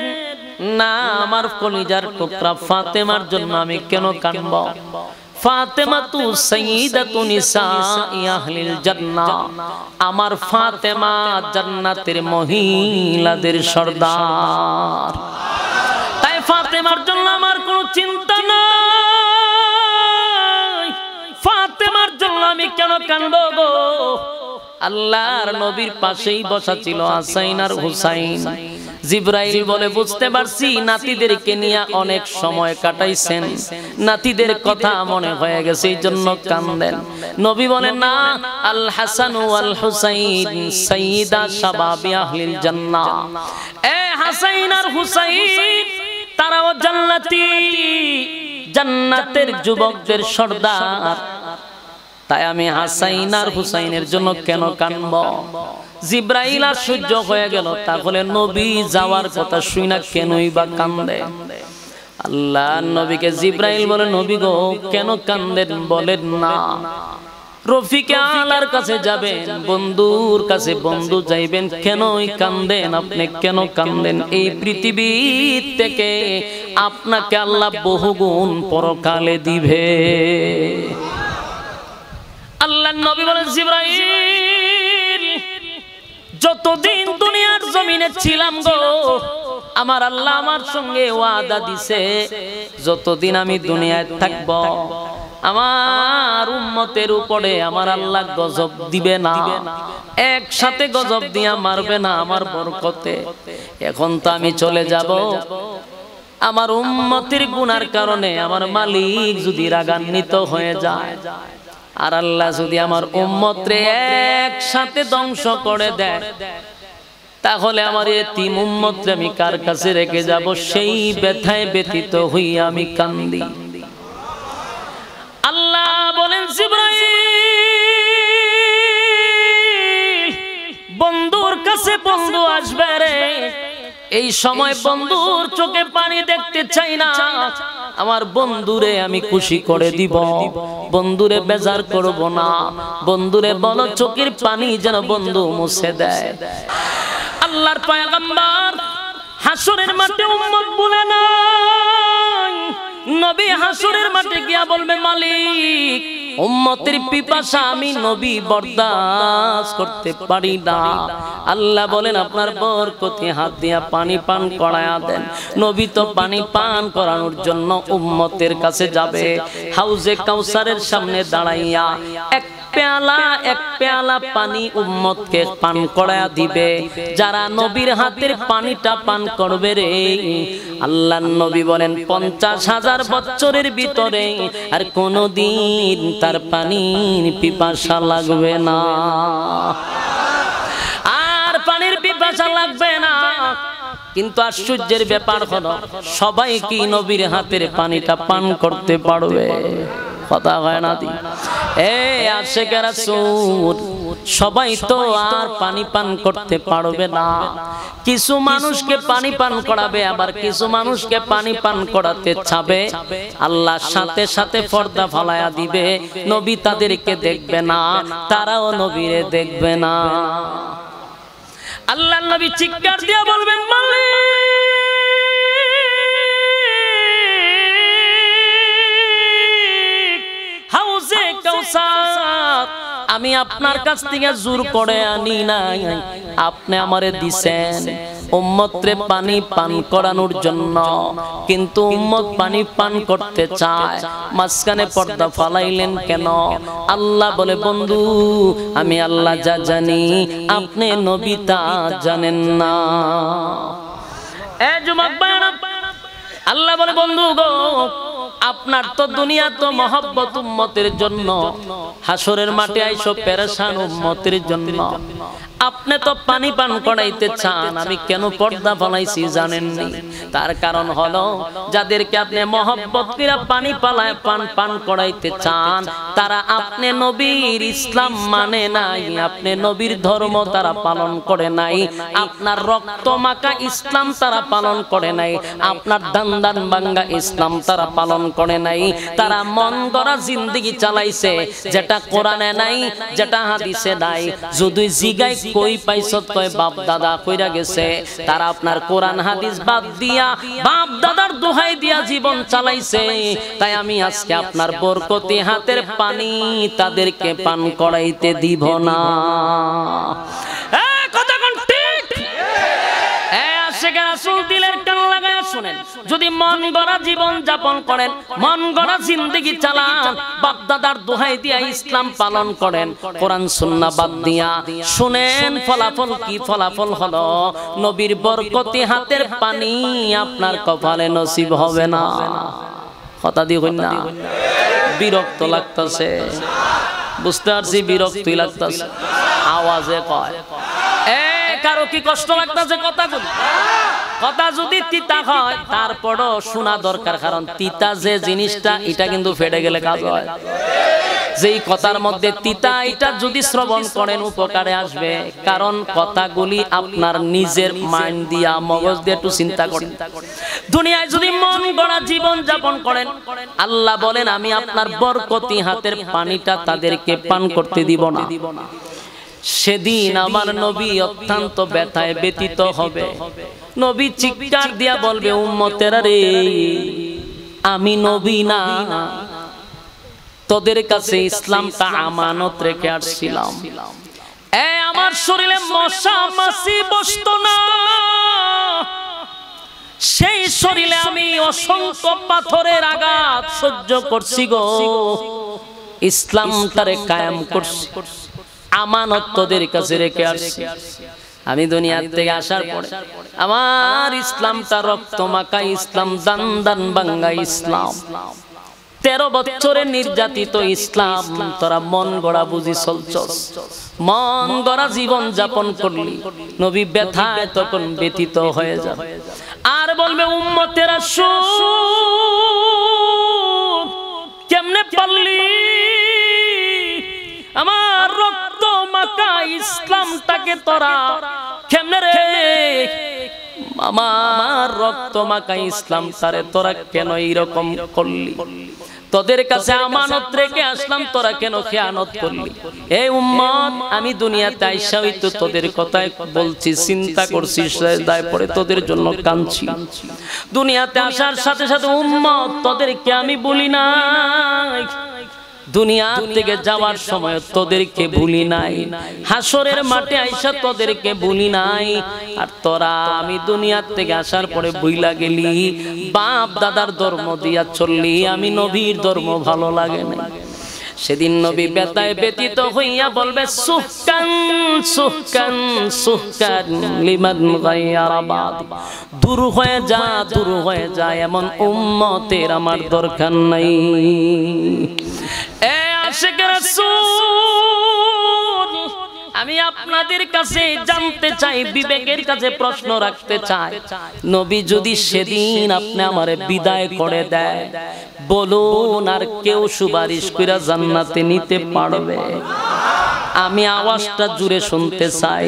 না, আমার কলিজার টুকরা ফাতেমার জন্য আমি কেন কাঁদব? ফাতেমা তু সাইয়্যিদাতু নিসাই আহলিল জান্নাহ, আমার ফাতেমা জান্নাতের মহিলাদের সর্দার। তাই ফাতেমার জন্য আমার কোনো চিন্তা নাই। ফাতেমার জন্য আমি কেন কাঁদব গো? আল্লাহর নবীর পাশেই বসা ছিল হাসাইন আর হুসাইন। জিবরাইল বলে, বুঝতে পারছি নাতিদেরকে নিয়ে অনেক সময় কাটাইছেন, নাতিদের কথা মনে হয়ে গেছে, এই জন্য কান্দেন। নবী বলেন, না, আল হাসান ওয়াল হুসাইন সাইয়্যিদা শাবাবি আহলিল জান্নাহ, এ হাসাইন আর হুসাইন তারাও জান্নাতি, জান্নাতের যুবকদের সর্দার। তাই আমি হাসাইন আর হুসাইনের জন্য কেন কাঁদব? জিবরাইল আর সহ্য হয়ে গেল, তাহলে নবী যাওয়ার কথা শুনা কেনই বা কান্দে? আল্লাহ নবীকে জিবরাইল বলে, নবী গো, কেন কান্দেন বলেন না। রফিকে আলার কাছে যাবেন, বন্ধুর কাছে বন্ধু যাইবেন, কেনই কান্দেন আপনি? কেন কান্দেন? এই পৃথিবী থেকে আপনাকে আল্লাহ বহুগুণ পরকালে দিবে। আল্লাহর নবী বলেন, জিবরাইল, যতদিন দুনিয়ার জমিনে ছিলাম গো, আমার আল্লাহ আমার সঙ্গে ওয়াদা দিছে, যতদিন আমি দুনিয়ায় থাকব আমার উম্মতের উপরে আমার আল্লাহ গজব দিবে না, একসাথে গজব দিয়া মারবে না আমার বরকতে। এখন তো আমি চলে যাব, আমার উম্মতের গুনার কারণে আমার মালিক যদি রাগান্বিত হয়ে যায়, আর আল্লাহ যদি আমার উম্মতরে একসাথে ধ্বংস করে দেয়, তাহলে আমার এতিম উম্মতরে আমি কার কাছে রেখে যাব? সেই ব্যথায় ব্যথিত হইয়া আমি কান্দি। আল্লাহ বলেন, জিবরাইল, বন্ধুর কাছে বন্ধু আসবে রে, এই সময় বন্ধুর চোখে পানি দেখতে চাই না, আমার বন্ধুরে আমি খুশি করে দিব, বন্ধুরে বেজার করব না, বন্ধুরে বলো চোখের পানি যেন বন্ধু মুছে দেয়। আল্লাহর পয়গম্বর হাসরের মাঠে উম্মত বলে না, নবী হাসরের মাঠে গিয়া বলবে, মালিক, উম্মতের পিপাসা আমি নবী বরদাস্ত করতে পারি না। আল্লাহ বলেন, আপনার বরকতে হাত দিয়া পানি পান করায়া দেন। নবী তো পানি পান করানোর জন্য উম্মতের কাছে যাবে, হাউজে কাউসারের সামনে দাঁড়াইয়া এক পেয়ালা পানি উম্মতকে পান করায়া দিবে। যারা নবীর হাতের পানিটা পান করবে রে, আল্লাহর নবী বলেন 50,000 বছরের ভিতরে আর কোনদিন তার পানির পিপাসা লাগবে না, আর পানির পিপাসা লাগবে না। কিন্তু আশ্চর্যের ব্যাপার হলো, সবাই কি নবীর হাতের পানিটা পান করতে পারবে? কথা হয় না দি, আশিকের রাসূল সবাই তো আর পানি পান করতে পারবে না। কিছু মানুষকে পানি পান করাবে, আবার কিছু মানুষকে পানি পান করাতে চাবে। আল্লাহ সাথে সাথে পর্দা ফালায়া দিবে, নবী তাদেরকে দেখবে না, তারাও নবীরে দেখবে না। আল্লাহর নবী চিৎকার দিয়ে বলবেন, মালিক, হাউজে কাউসার আমি আপনার কাছ থেকে জোর করে আনি নাই, আপনি আমারে দিছেন উম্মতরে পানি পান করানোর জন্য, কিন্তু উম্মত পানি পান করতে চায়, মাঝখানে পর্দা ফালাইলেন কেন? আল্লাহ বলে, বন্ধু, আমি আল্লাহ যা জানি আপনি নবী তা জানেন না। এ যুবক ভাইরা, আল্লাহ বলে বন্ধু গো আপনার তো দুনিয়া তো মহব্বত উম্মতের জন্য, হাসরের মাঠে আইসো পেরেশান উম্মতের জন্য। আপনি তো পানি পান করাইতে চান, আমি কেন পর্দা ফলাইছি জানেননি? তার কারণ হলো যাদেরকে আপনি মহব্বত করে পানি পালায় পান করাইতে চান, তারা আপনি নবীর ইসলাম মানে নাই, আপনি নবীর ধর্ম তারা পালন করে নাই, আপনার রক্ত মাখা ইসলাম তারা পালন করে নাই, আপনার দান ভাঙ্গা ইসলাম তারা পালন করে নাই। তারা মন গড়া জিন্দেগি চালাইছে, যেটা কোরআনে নাই, যেটা হাদিসে নাই। যদি জিগাই কই পাইছত, কয় বাপ দাদা কইরা গেছে। তারা আপনার কোরআন হাদিস বাদ দিয়া বাপ দাদার দোহাই দিয়া জীবন চালাইছে। তাই আমি আজকে আপনার বরকতি হাতের পানি তাদেরকে পান করাইতে দিব না। যদি মন গড়া জীবন যাপন করেন, মন গড়া জিন্দেগি চালান, বাপ দাদার দোহাই দিয়া ইসলাম পালন করেন, কোরআন সুন্নাহ বাদ দিয়া, শুনেন ফলাফল কি? ফলাফল হলো নবীর বরকতি হাতের পানি আপনার কপালে নসিব হবে না। কথা দিয়ে কই না? বিরক্ত লাগতেছে, বুঝতে পারছি বিরক্তই লাগতেছে, আওয়াজে কয়। কারো কি কষ্ট লাগতেছে? কথা যদি তিতা হয় তারপরও শোনা দরকার, কারণ তিতা যে জিনিসটা এটা কিন্তু ফেটে গেলে কাজ হয়। যেই কথার মধ্যে তিতা, এটা যদি শ্রবণ করেন উপকারে আসবে, কারণ কথাগুলি আপনার নিজের মাইন্ড দিয়া, মগজ দিয়ে একটু চিন্তা করেন। দুনিয়ায় যদি মন গড়া জীবন যাপন করেন, আল্লাহ বলেন আমি আপনার বরকতি হাতের পানিটা তাদেরকে পান করতে দিব না। সেদিন আমার নবী অত্যন্ত ব্যথায় ব্যতীত হবে। নবী চিৎকার দিয়া বলবে, উম্মতেরা রে, আমি নবী না, তোদের কাছে ইসলামটা আমানত রেখে আসছিলাম। আমার শরীরে মশা মাছি বসতো না, সেই শরীরে আমি অসংখ্য পাথরের আঘাত সহ্য করছি গো, ইসলামটারে কায়েম করছি, আমানত তোদের কাছে রেখে আসছি। আমি দুনিয়া থেকে আসার পরে আমার ইসলামটা রক্ত মাখা ইসলাম, দান ভাঙ্গা ইসলাম, 13 বছরের নির্যাতিত ইসলাম তোরা মন গড়া বুঝি চলছস, মন গড়া জীবন যাপন করলি। নবী ব্যথায় তখন ব্যথিত হয়ে যাবে আর বলবে, উম্মতেরা শুন, কেমনে পারলি আমার রক্ত মাখা ইসলামটাকে তোরা কেমনে রে, আমার রক্ত মাখা ইসলাম তারে তোরা কেন এইরকম করলি? তোদের কাছে আমানত রেখে আসলাম, তোরা কেন খেয়ানত করলি? এই উম্মত, আমি দুনিয়াতে আইসা হইতো তোদের কথাই বলছি, চিন্তা করছি, সেজদায় পড়ে তোদের জন্য কাঁদছি। দুনিয়াতে আসার সাথে সাথে উম্মত তোদেরকে আমি বলি নাই, দুনিয়া থেকে যাওয়ার সময় তোদেরকে ভুলি নাই, হাসরের মাঠে আইসা তোদেরকে ভুলি নাই। আর তোরা আমি দুনিয়া থেকে আসার পরে ভুইলা গেলি, বাপ দাদার ধর্ম দিয়া চললি, আমি নবীর ধর্ম ভালো লাগে না। সেদিন নবী ব্যথায় ব্যতীত হইয়া বলবে, সুহকান সুহকান সুহকান লিমান গায়রা বাদি, দূর হয়ে যা, দূর হয়ে যা, এমন উম্মতের আমার দরকার নাই। আমি আপনাদের কাছে জানতে চাই, বিবেকের কাছে প্রশ্ন রাখতে চাই, নবী যদি সেদিন আপনি আমারে বিদায় করে দেয়, বলুন আর কেউ সুপারিশ কইরা জান্নাতে নিতে পারবে? আমি আওয়াজটা জুড়ে শুনতে চাই।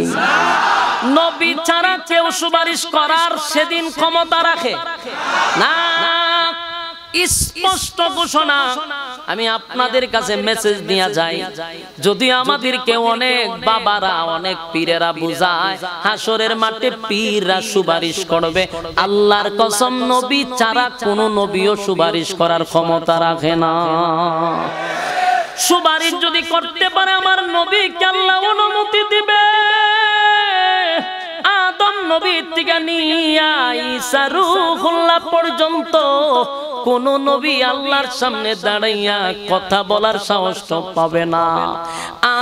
নবী ছাড়া কেউ সুপারিশ করার সেদিন ক্ষমতা রাখে না। স্পষ্ট ঘোষণা আমি আপনাদের কাছে মেসেজ দিয়া যাই, যদি আমাদেরকে অনেক বাবারা, অনেক পীরেরা বুঝায় হাসরের মাঠে পীররা সুপারিশ করবে, আল্লাহর কসম নবী ছাড়া কোন নবীও সুপারিশ করার ক্ষমতা রাখে না। সুপারিশ যদি করতে পারে আমার নবীকে আল্লাহ অনুমতি দিবে। আদম নবীর থেকে নিয়া ঈসা রূহুল্লাহ পর্যন্ত কোন নবী আল্লাহর সামনে দাঁড়াইয়া কথা বলার সাহস পাবে না।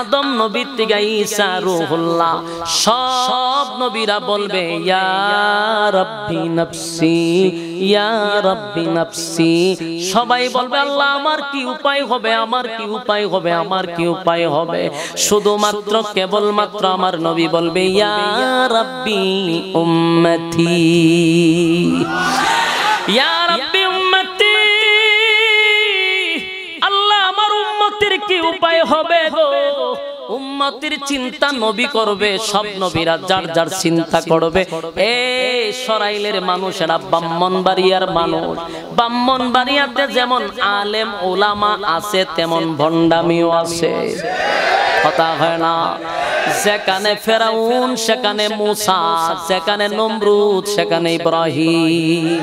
আদম নবীর থেকে ঈসা রূহুল্লাহ, সব নবীরা বলবে ইয়া রাব্বি নাফসি, ইয়া রাব্বি নাফসি। সবাই বলবে আল্লাহ আমার কি উপায় হবে, আমার কি উপায় হবে, আমার কি উপায় হবে। শুধুমাত্র কেবলমাত্র আমার নবী বলবে ইয়া রাব্বি উম্মতি, ইয়া রাব্বি উম্মতি। আল্লাহ আমার উম্মতের কি উপায় হবে গো। উম্মতের চিন্তা নবী করবে, সব নবীরা যার যার চিন্তা করবে। এই সরাইলের মানুষেরা ব্রাহ্মণবাড়িয়ার মানুষ, ব্রাহ্মণবাড়িয়াতে যেমন আলেম ওলামা আছে তেমন ভণ্ডামিও আছে, কথা হয় না। যেখানে ফেরাউন সেখানে মুসা, যেখানে নমরুদ সেখানে ইব্রাহিম।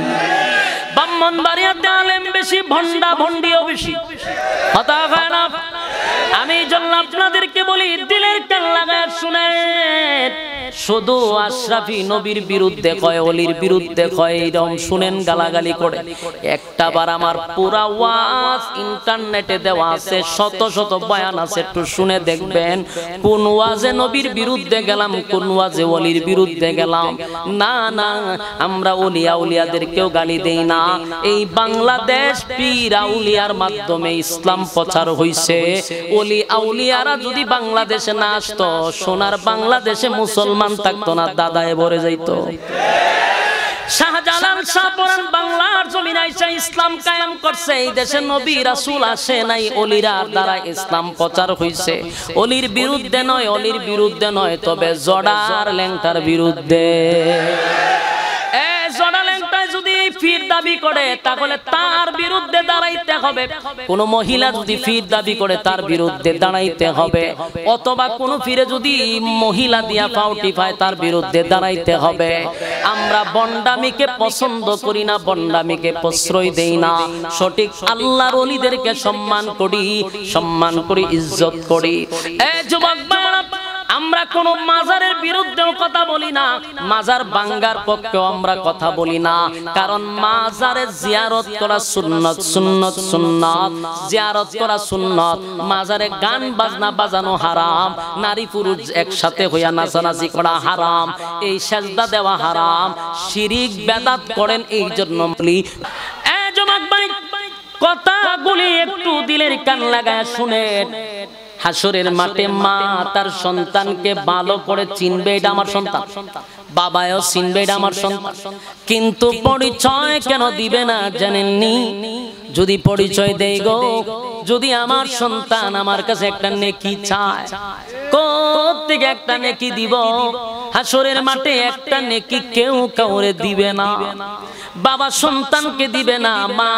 ব্রাহ্মণবাড়িয়াতে আলেম বেশি, ভণ্ডা ভণ্ডিও বেশি, কথা হয় না। আমি জন্য আপনাদেরকে বলি দিলের কান লাগায় শুনেন। শুধু আশরাফি নবীর বিরুদ্ধে কয়, অলির বিরুদ্ধে কয়, এরকম শুনেন গালাগালি করে। একটা বার আমার পুরা ওয়াজ ইন্টারনেটে দেওয়া আছে, শত শত বয়ান আছে, একটু শুনে দেখবেন কোন ওয়াজে নবীর বিরুদ্ধে গেলাম, কোন ওয়াজে অলির বিরুদ্ধে গেলাম। না না, আমরা ওলিয়া উলিয়াদেরকেও গালি দেই না। এই বাংলাদেশ পীর আউলিয়ার মাধ্যমে ইসলাম প্রচার হইছে। ওলি আউলিয়ারা যদি বাংলাদেশে না আসতো, সোনার বাংলাদেশে মুসলমান থাকতো না, দাদায় ভরে যাইতো। শাহজালাল শাহপুরান বাংলার জমিনে আইসা ইসলাম কায়েম করছে। এই দেশে নবী রাসূল আসে নাই, ওলিরা দ্বারা ইসলাম প্রচার হইছে। ওলির বিরুদ্ধে নয়, অলির বিরুদ্ধে নয়, তবে জড়ার ল্যাংটার বিরুদ্ধে। জড়া ল্যাংটায় যদি ফির দাবি করে তাহলে তার বিরুদ্ধে দাঁড়াইতে হবে। কোন মহিলা যদি ফির দাবি করে তার বিরুদ্ধে দাঁড়াইতে হবে, অথবা কোন ফিরে যদি মহিলা দিয়া পাউটি পায় তার বিরুদ্ধে দাঁড়াইতে হবে। আমরা বন্ডামিকে পছন্দ করি না, বন্ডামিকে প্রশ্রয় দেই না। সঠিক আল্লাহর ওলিদেরকে সম্মান করি, সম্মান করি, ইজ্জত করি। এই যুবক ভাইরা, আমরা কোন মাজারের বিরুদ্ধেও কথা বলি না, মাজার ভাঙ্গার পক্ষেও আমরা কথা বলি না। কারণ মাজারে জিয়ারত করা সুন্নত, সুন্নত সুন্নত, জিয়ারত করা সুন্নত। মাজারে গান বাজনা বাজানো হারাম, নারী পুরুষ একসাথে হইয়া নাচানাচি করা হারাম, এই সেজদা দেওয়া হারাম, শিরিক বেদাত করেন। এই জন্য বলি এই যুবক ভাই, কথাগুলি একটু দিলের কান লাগায় শুনেন। হাসরের মাঠে মা তার সন্তানকে ভালো করে চিনবে, এটা আমার সন্তান, বাবাও চিনবে, এটা আমার সন্তান। কিন্তু পরিচয় কেন দিবে না জানেননি? যদি পরিচয় দেই গো, যদি আমার সন্তান আমার কাছে একটা নেকি চায়, কোত্থেকে একটা নেকি দিব? হাসরের মাঠে একটা নেকি কেউ কাউরে দিবে না। বাবা সন্তানকে দিবে না, মা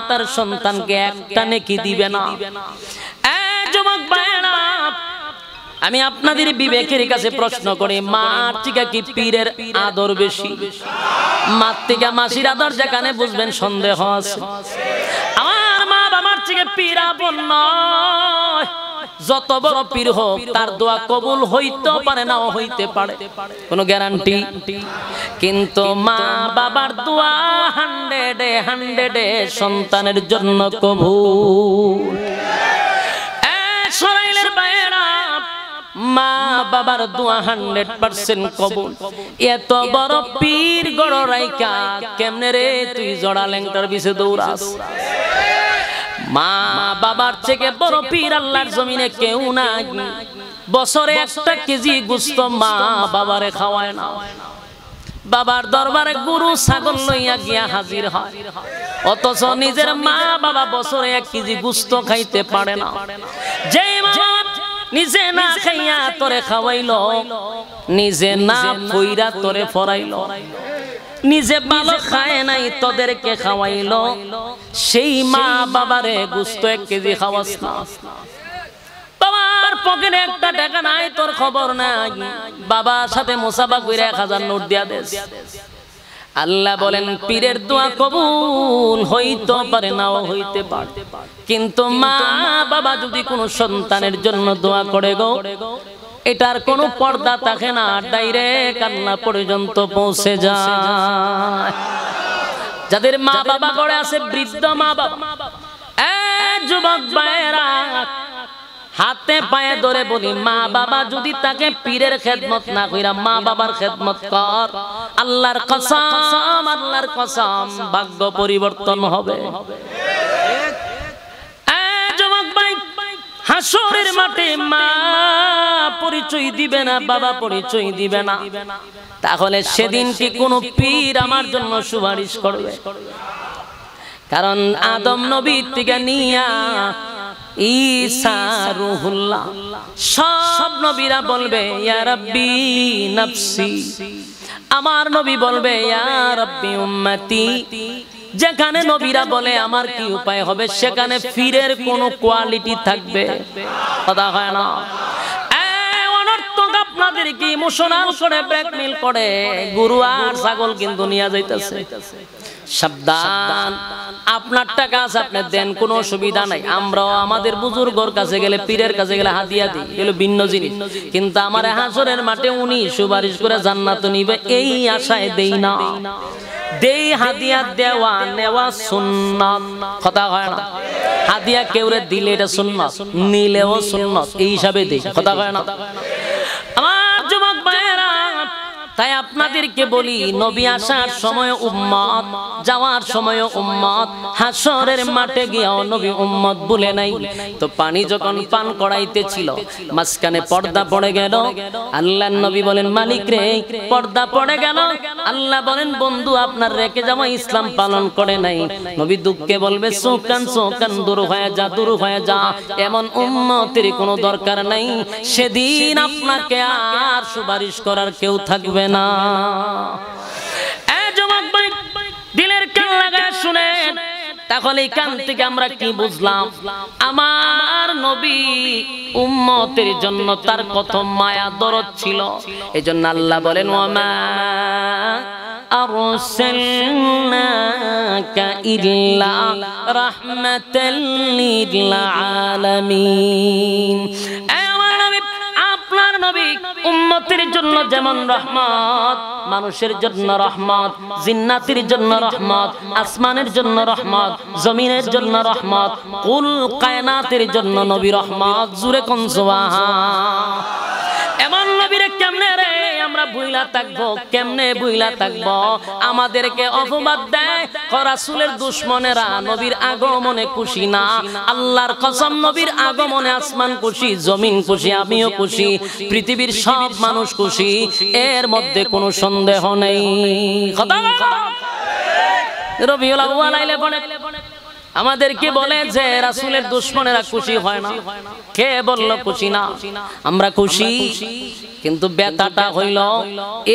তার সন্তানকে একটা নেকি দিবে না। যুবক ভাইরা, আমি আপনাদের বিবেকের কাছে প্রশ্ন করি, মার থেকে কি পীরের আদর বেশি? মার থেকে মাসির আদর যেখানে বুঝবেন সন্দেহ আছে। আমার মা বাবার থেকে পীর আপন নয়। যত বড় পীর হোক তার দোয়া কবুল হইতে পারে, নাও হইতে পারে, কোনো গ্যারান্টি। কিন্তু মা বাবার দোয়া 100-এ সন্তানের জন্য কবুল। সরাইলের বাইরা, মা বাবার দোয়া 100% কবুল। এত বড় পীর গড় রাইকা কেমনে রে তুই জড়া ল্যাংটার পিছে দৌড়াস? মা বাবার থেকে বড় পীর আল্লাহর জমিনে কেউ নাই। বছরে 1 কেজি গোশত মা বাবারে খাওয়ায় না। বাবার দরবারে গরু ছাগল লইয়া গিয়া হাজির হয়, অথচ নিজের মা বাবা বছরে 1 কেজি গোশত খাইতে পারে না। যে মা নিজে না খাইয়া তোরে খাওয়াইলো, নিজে না কইরা তোরে ফরাইলো, নিজে ভালো খায় নাই তোদেরকে খাওয়াইলো, সেই মা বাবারে গোশত 1 কেজি খাওয়াস না। বাবার পকেটে 1 টাকা নাই, তোর খবর নাই, বাবার সাথে মুসাফা কইরা 1000 নোট দিয়া দেস। আল্লাহ বলেন পীরের দোয়া কবুল হইতে পারে, নাও হইতে পারে। কিন্তু মা বাবা যদি কোনো সন্তানের জন্য দোয়া করে গো, এটার কোনো পর্দা থাকে না, ডাইরেক্ট কান্না পর্যন্ত পৌঁছে যায়। যাদের মা বাবা করে আছে, বৃদ্ধ মা বাবা, যুবক ভাইরা, হাতে পায়ে ধরে বলি, মা বাবা যদি তাকে পীরের খেদমত না কইরা মা বাবার খেদমত কর, আল্লাহর কসম, আল্লাহর কসম, ভাগ্য পরিবর্তন হবে। যুবক ভাই, হাসরের মাঠে মা পরিচয় দিবে না, বাবা পরিচয় দিবে না, তাহলে সেদিন কি কোনো পীর আমার জন্য সুপারিশ করবে? কারণ আদম নবী থেকে নিয়া ঈসা রূহুল্লাহ সব নবীরা বলবে ইয়া রাব্বি নাফসি, আমার নবী বলবে ইয়া রাব্বি উম্মতি। যেখানে নবীরা বলে আমার কি উপায় হবে, সেখানে পীরের কোনো কোয়ালিটি থাকবে? কথা হয় না? আপনাদেরকে ইমোশনাল করে ব্ল্যাকমেল করে গরু আর ছাগল কিন্তু নিয়ে যাইতেছে। সাবধান, আপনার টাকা আছে আপনি দেন, কোনো অসুবিধা নাই। আমরাও আমাদের বুজুর্গর কাছে গেলে, পীরের কাছে গেলে হাদিয়া দিই, এগুলো ভিন্ন জিনিস। কিন্তু আমার হাসরের মাঠে উনি সুপারিশ করে জান্নাত নিবে এই আশায় দেই না। দেই হাদিয়া, দেওয়া নেওয়া সুন্নাত। কথা হয় না? হাদিয়া কেউরে দিলে এটা সুন্নাত, নিলেও সুন্নাত, এই হিসাবে দেই। কথা হয় না? আমার যুবক ভাইয়েরা, তাই আপনাদেরকে বলি, নবী আসার সময় উম্মত, যাওয়ার সময় উম্মত, হাসরের মাঠে গিয়াও নবী উম্মত বলে নাই। তো পানি যখন পান করাইতেছিল, মাঝখানে পর্দা পড়ে গেল। আল্লাহর নবী বলেন, মালিক রে, পর্দা পড়ে গেল। আল্লাহ বলেন, বন্ধু আপনার রেখে যাওয়া ইসলাম পালন করে নাই। নবী দুঃখে বলবে, সোকান সোকান, দূর হয়ে যা, দূর হয়ে যা। এমন উম্মতের কোনো দরকার নাই। সেদিন আপনাকে আর সুপারিশ করার কেউ থাকবে না। যুবক ভাই, দিলের কান লাগায় শুনেন, তাহলে এই কান থেকে আমরা কি বুঝলাম? আমার নবী উম্মতের জন্য তার কত মায়া দরদ ছিল। এজন্য আল্লাহ বলেন, ওয়ামা আরসালনাকা ইল্লা রাহমাতাল লিল আলামিন। আপনার নবী উম্মতের জন্য যেমন রহমত, মানুষের জন্য রহমত, জিন্নাতের জন্য রহমত, আসমানের জন্য রহমত, জমিনের জন্য রহমত, কুল কায়নাতের জন্য নবী রহমত। জুরে কোন সুবহান। এমন নবীরে কেমনে রে আমরা ভুইলা থাকবো? কেমনে ভুইলা থাকবো? আমাদেরকে অপবাদ দেয় রাসূলের দুশমনেরা নবীর আগমনে খুশি না। আল্লাহর কসম, নবীর আগমনে আসমান খুশি, জমিন খুশি, আমিও খুশি, পৃথিবীর সব মানুষ খুশি, এর মধ্যে কোনো সন্দেহ নেই। কথা রবিউল আউয়াল আইলে বলে আমাদেরকে বলে যে রাসূলের দুশমনেরা খুশি হয় না। কে বলল খুশি না? আমরা খুশি, কিন্তু ব্যথাটা হইল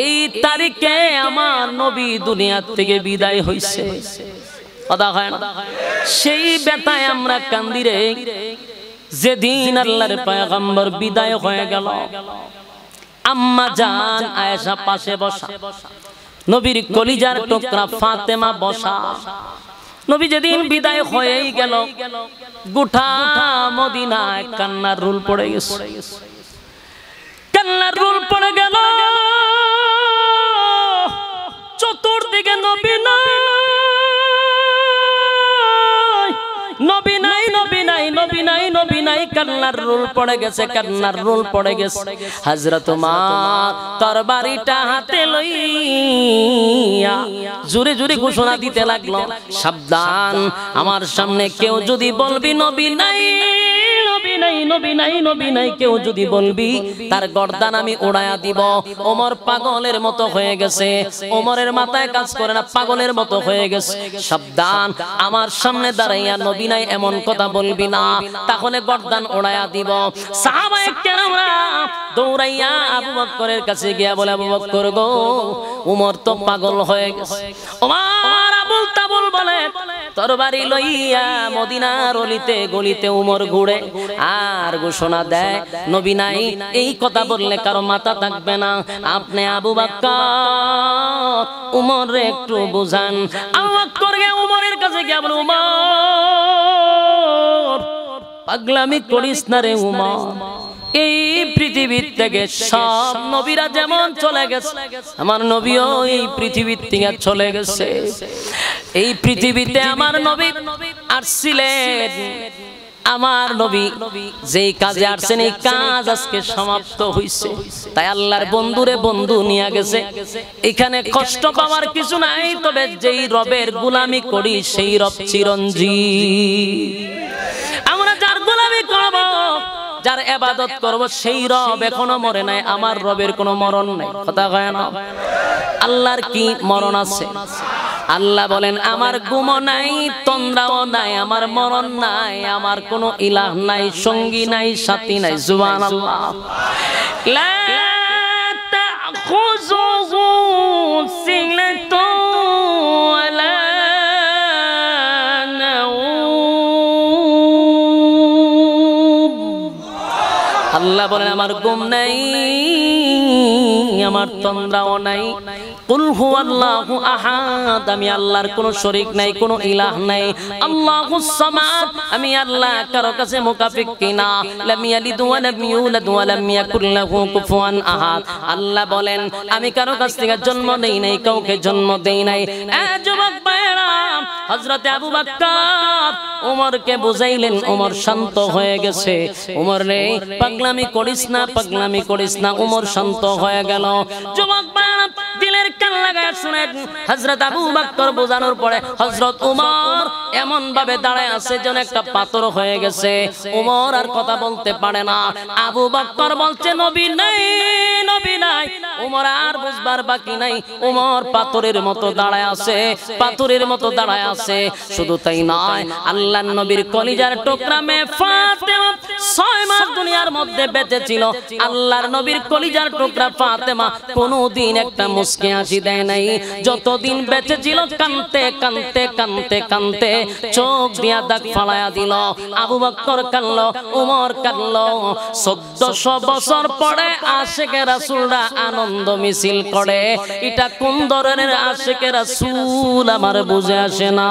এই তারিখে আমার নবী দুনিয়া থেকে বিদায় হইছে। কথা হয় না? সেই ব্যথায় আমরা কান্দি রে। যেদিন আল্লাহর পয়গম্বর বিদায় হয়ে গেল, আম্মা জান আয়েশা পাশে বসা, নবীর কলিজার টুকরা ফাতেমা বসা। নবী যেদিন বিদায় হয়েই গেল, গোটা মদিনায় কান্নার রোল পড়ে গেছে। কান্নার রোল পড়ে গেল। চতুর্দিকে নবী নাই, নবী নাই, নবী নাই, নবী নাই, নবী নাই। কান্নার রোল পড়ে গেছে, কান্নার রোল পড়ে গেছে। হযরত ওমর তরবারিটা হাতে লইয়া জোরে জোরে ঘোষণা দিতে লাগলো, সাবধান, আমার সামনে কেউ যদি বলবি নবী নাই, নবী নাই, নবী নাই, নবী নাই, কেউ যদি বলবি তার গর্দান আমি উড়াইয়া দিব। ওমর পাগলের মতো হয়ে গেছে। ওমরের মাথায় কাজ করে না, পাগলের মতো হয়ে গেছে। সাবধান, আমার সামনে দাঁড়াইয়া নবী নাই এমন কথা বলবি না, তাহলে গর্দান উড়াইয়া দিব। সাহাবায়ে কেরামরা দৌড়াইয়া আবু বকরের কাছে গিয়া বলে, আবু বকর গো, ওমর তো পাগল হয়ে গেছে। ওমর আবুল তাবুল বলে, তরবারি লইয়া মদিনার অলিতে গলিতে উমর ঘুরে আর ঘোষণা দেয়, নবী নাই। এই কথা বললে কারো মাথা থাকবে না। আপনি আবু বকর উমরে একটু বুঝান। আবু বকর গিয়ে উমরের কাছে গিয়ে বলে, উমর পাগলামি করিস না রে উমর। এই পৃথিবীর থেকে সব নবীরা যেমন চলে গেছে, আমার নবীও এই পৃথিবীর থেকে চলে গেছে। এই পৃথিবীতে আমার নবী আসছিলেন আমার নবী যেই কাজে আসছেন এই কাজ আজকে সমাপ্ত হইছে। তাই আল্লাহর বন্ধুরে বন্ধু নিয়ে গেছে। এখানে কষ্ট পাওয়ার কিছু নাই, তবে যেই রবের গোলামি করি সেই রব চিরঞ্জীব। আমরা যার গোলামি করব, যার ইবাদত করব, সেই রব এখনো মরে নাই। আমার রবের কোনো মরণ নাই। কথা কয় না? আল্লাহর কি মরণ আছে? আল্লাহ বলেন আমার গুম নাই, তন্দ্রাও নাই, আমার মরণ নাই, আমার কোনো ইলাহ নাই, সঙ্গী নাই, সাথী নাই। সুবহানাল্লাহ। লা তাখুযুহু সিনাতুন ওয়ালা নাওম। আল্লাহ বলেন আমার গুম নাই, আমার তন্দ্রাও নাই। কুল হুয়াল্লাহু আহাদ, আমি আল্লাহর কোনো শরীক নাই, কোনো ইলাহ নাই। আল্লাহুস সামাদ, আমি আল্লাহ কারো কাছে মুকাফিক কিনা। লাম ইয়ালিদ ওয়া লাম ইউলাদ ওয়া লাম ইয়াকুল লাহু কুফুয়ান আহাদ। আল্লাহ বলেন আমি কারো কাছ থেকে জন্ম দেই নাই, কাউকে জন্ম দেই নাই। যুবক ভাইরা, হযরত আবু বকর ওমরকে বুঝাইলেন, ওমর শান্ত হয়ে গেছে। ওমর রে পাগলামি করিস না, পাগলামি করিস না। ওমর শান্ত হয়ে গেল। যুবক ভাইরা দিলের কান লাগায় শুনেন, হযরত আবু বকর বোঝানোর পরে হযরত ওমর এমন ভাবে দাঁড়ায় আছে যেন একটা পাথর হয়ে গেছে। ওমর আর কথা বলতে পারে না। আবু বকর বলছে নবী নাই, নবী নাই। ওমর আর বুঝবার বাকি নাই। ওমর পাথরের মতো দাঁড়ায় আছে, পাথরের মতো দাঁড়ায় আছে। শুধু তাই নয়, আল্লাহর নবীর কলিজার টুকরা মেয়ে ফাতেমা 6 মাস দুনিয়ার মধ্যে বেঁচে ছিল। আল্লাহর নবীর কলিজার টুকরা ফাতেমা কোনোদিন একটা মুস্কি হাসি দেয় নাই। যতদিন বেঁচে ছিল কানতে কানতে কানতে কানতে চোখ দিয়া দাগ ফালায়া দিল। আবু বকর কানলো, ওমর কানলো। 1400 বছর পরে আশিকে রাসূলরা আনন্দ মিছিল করে। এটা কোন ধরনের আশিকে রাসূল আমার বুঝে আসে না।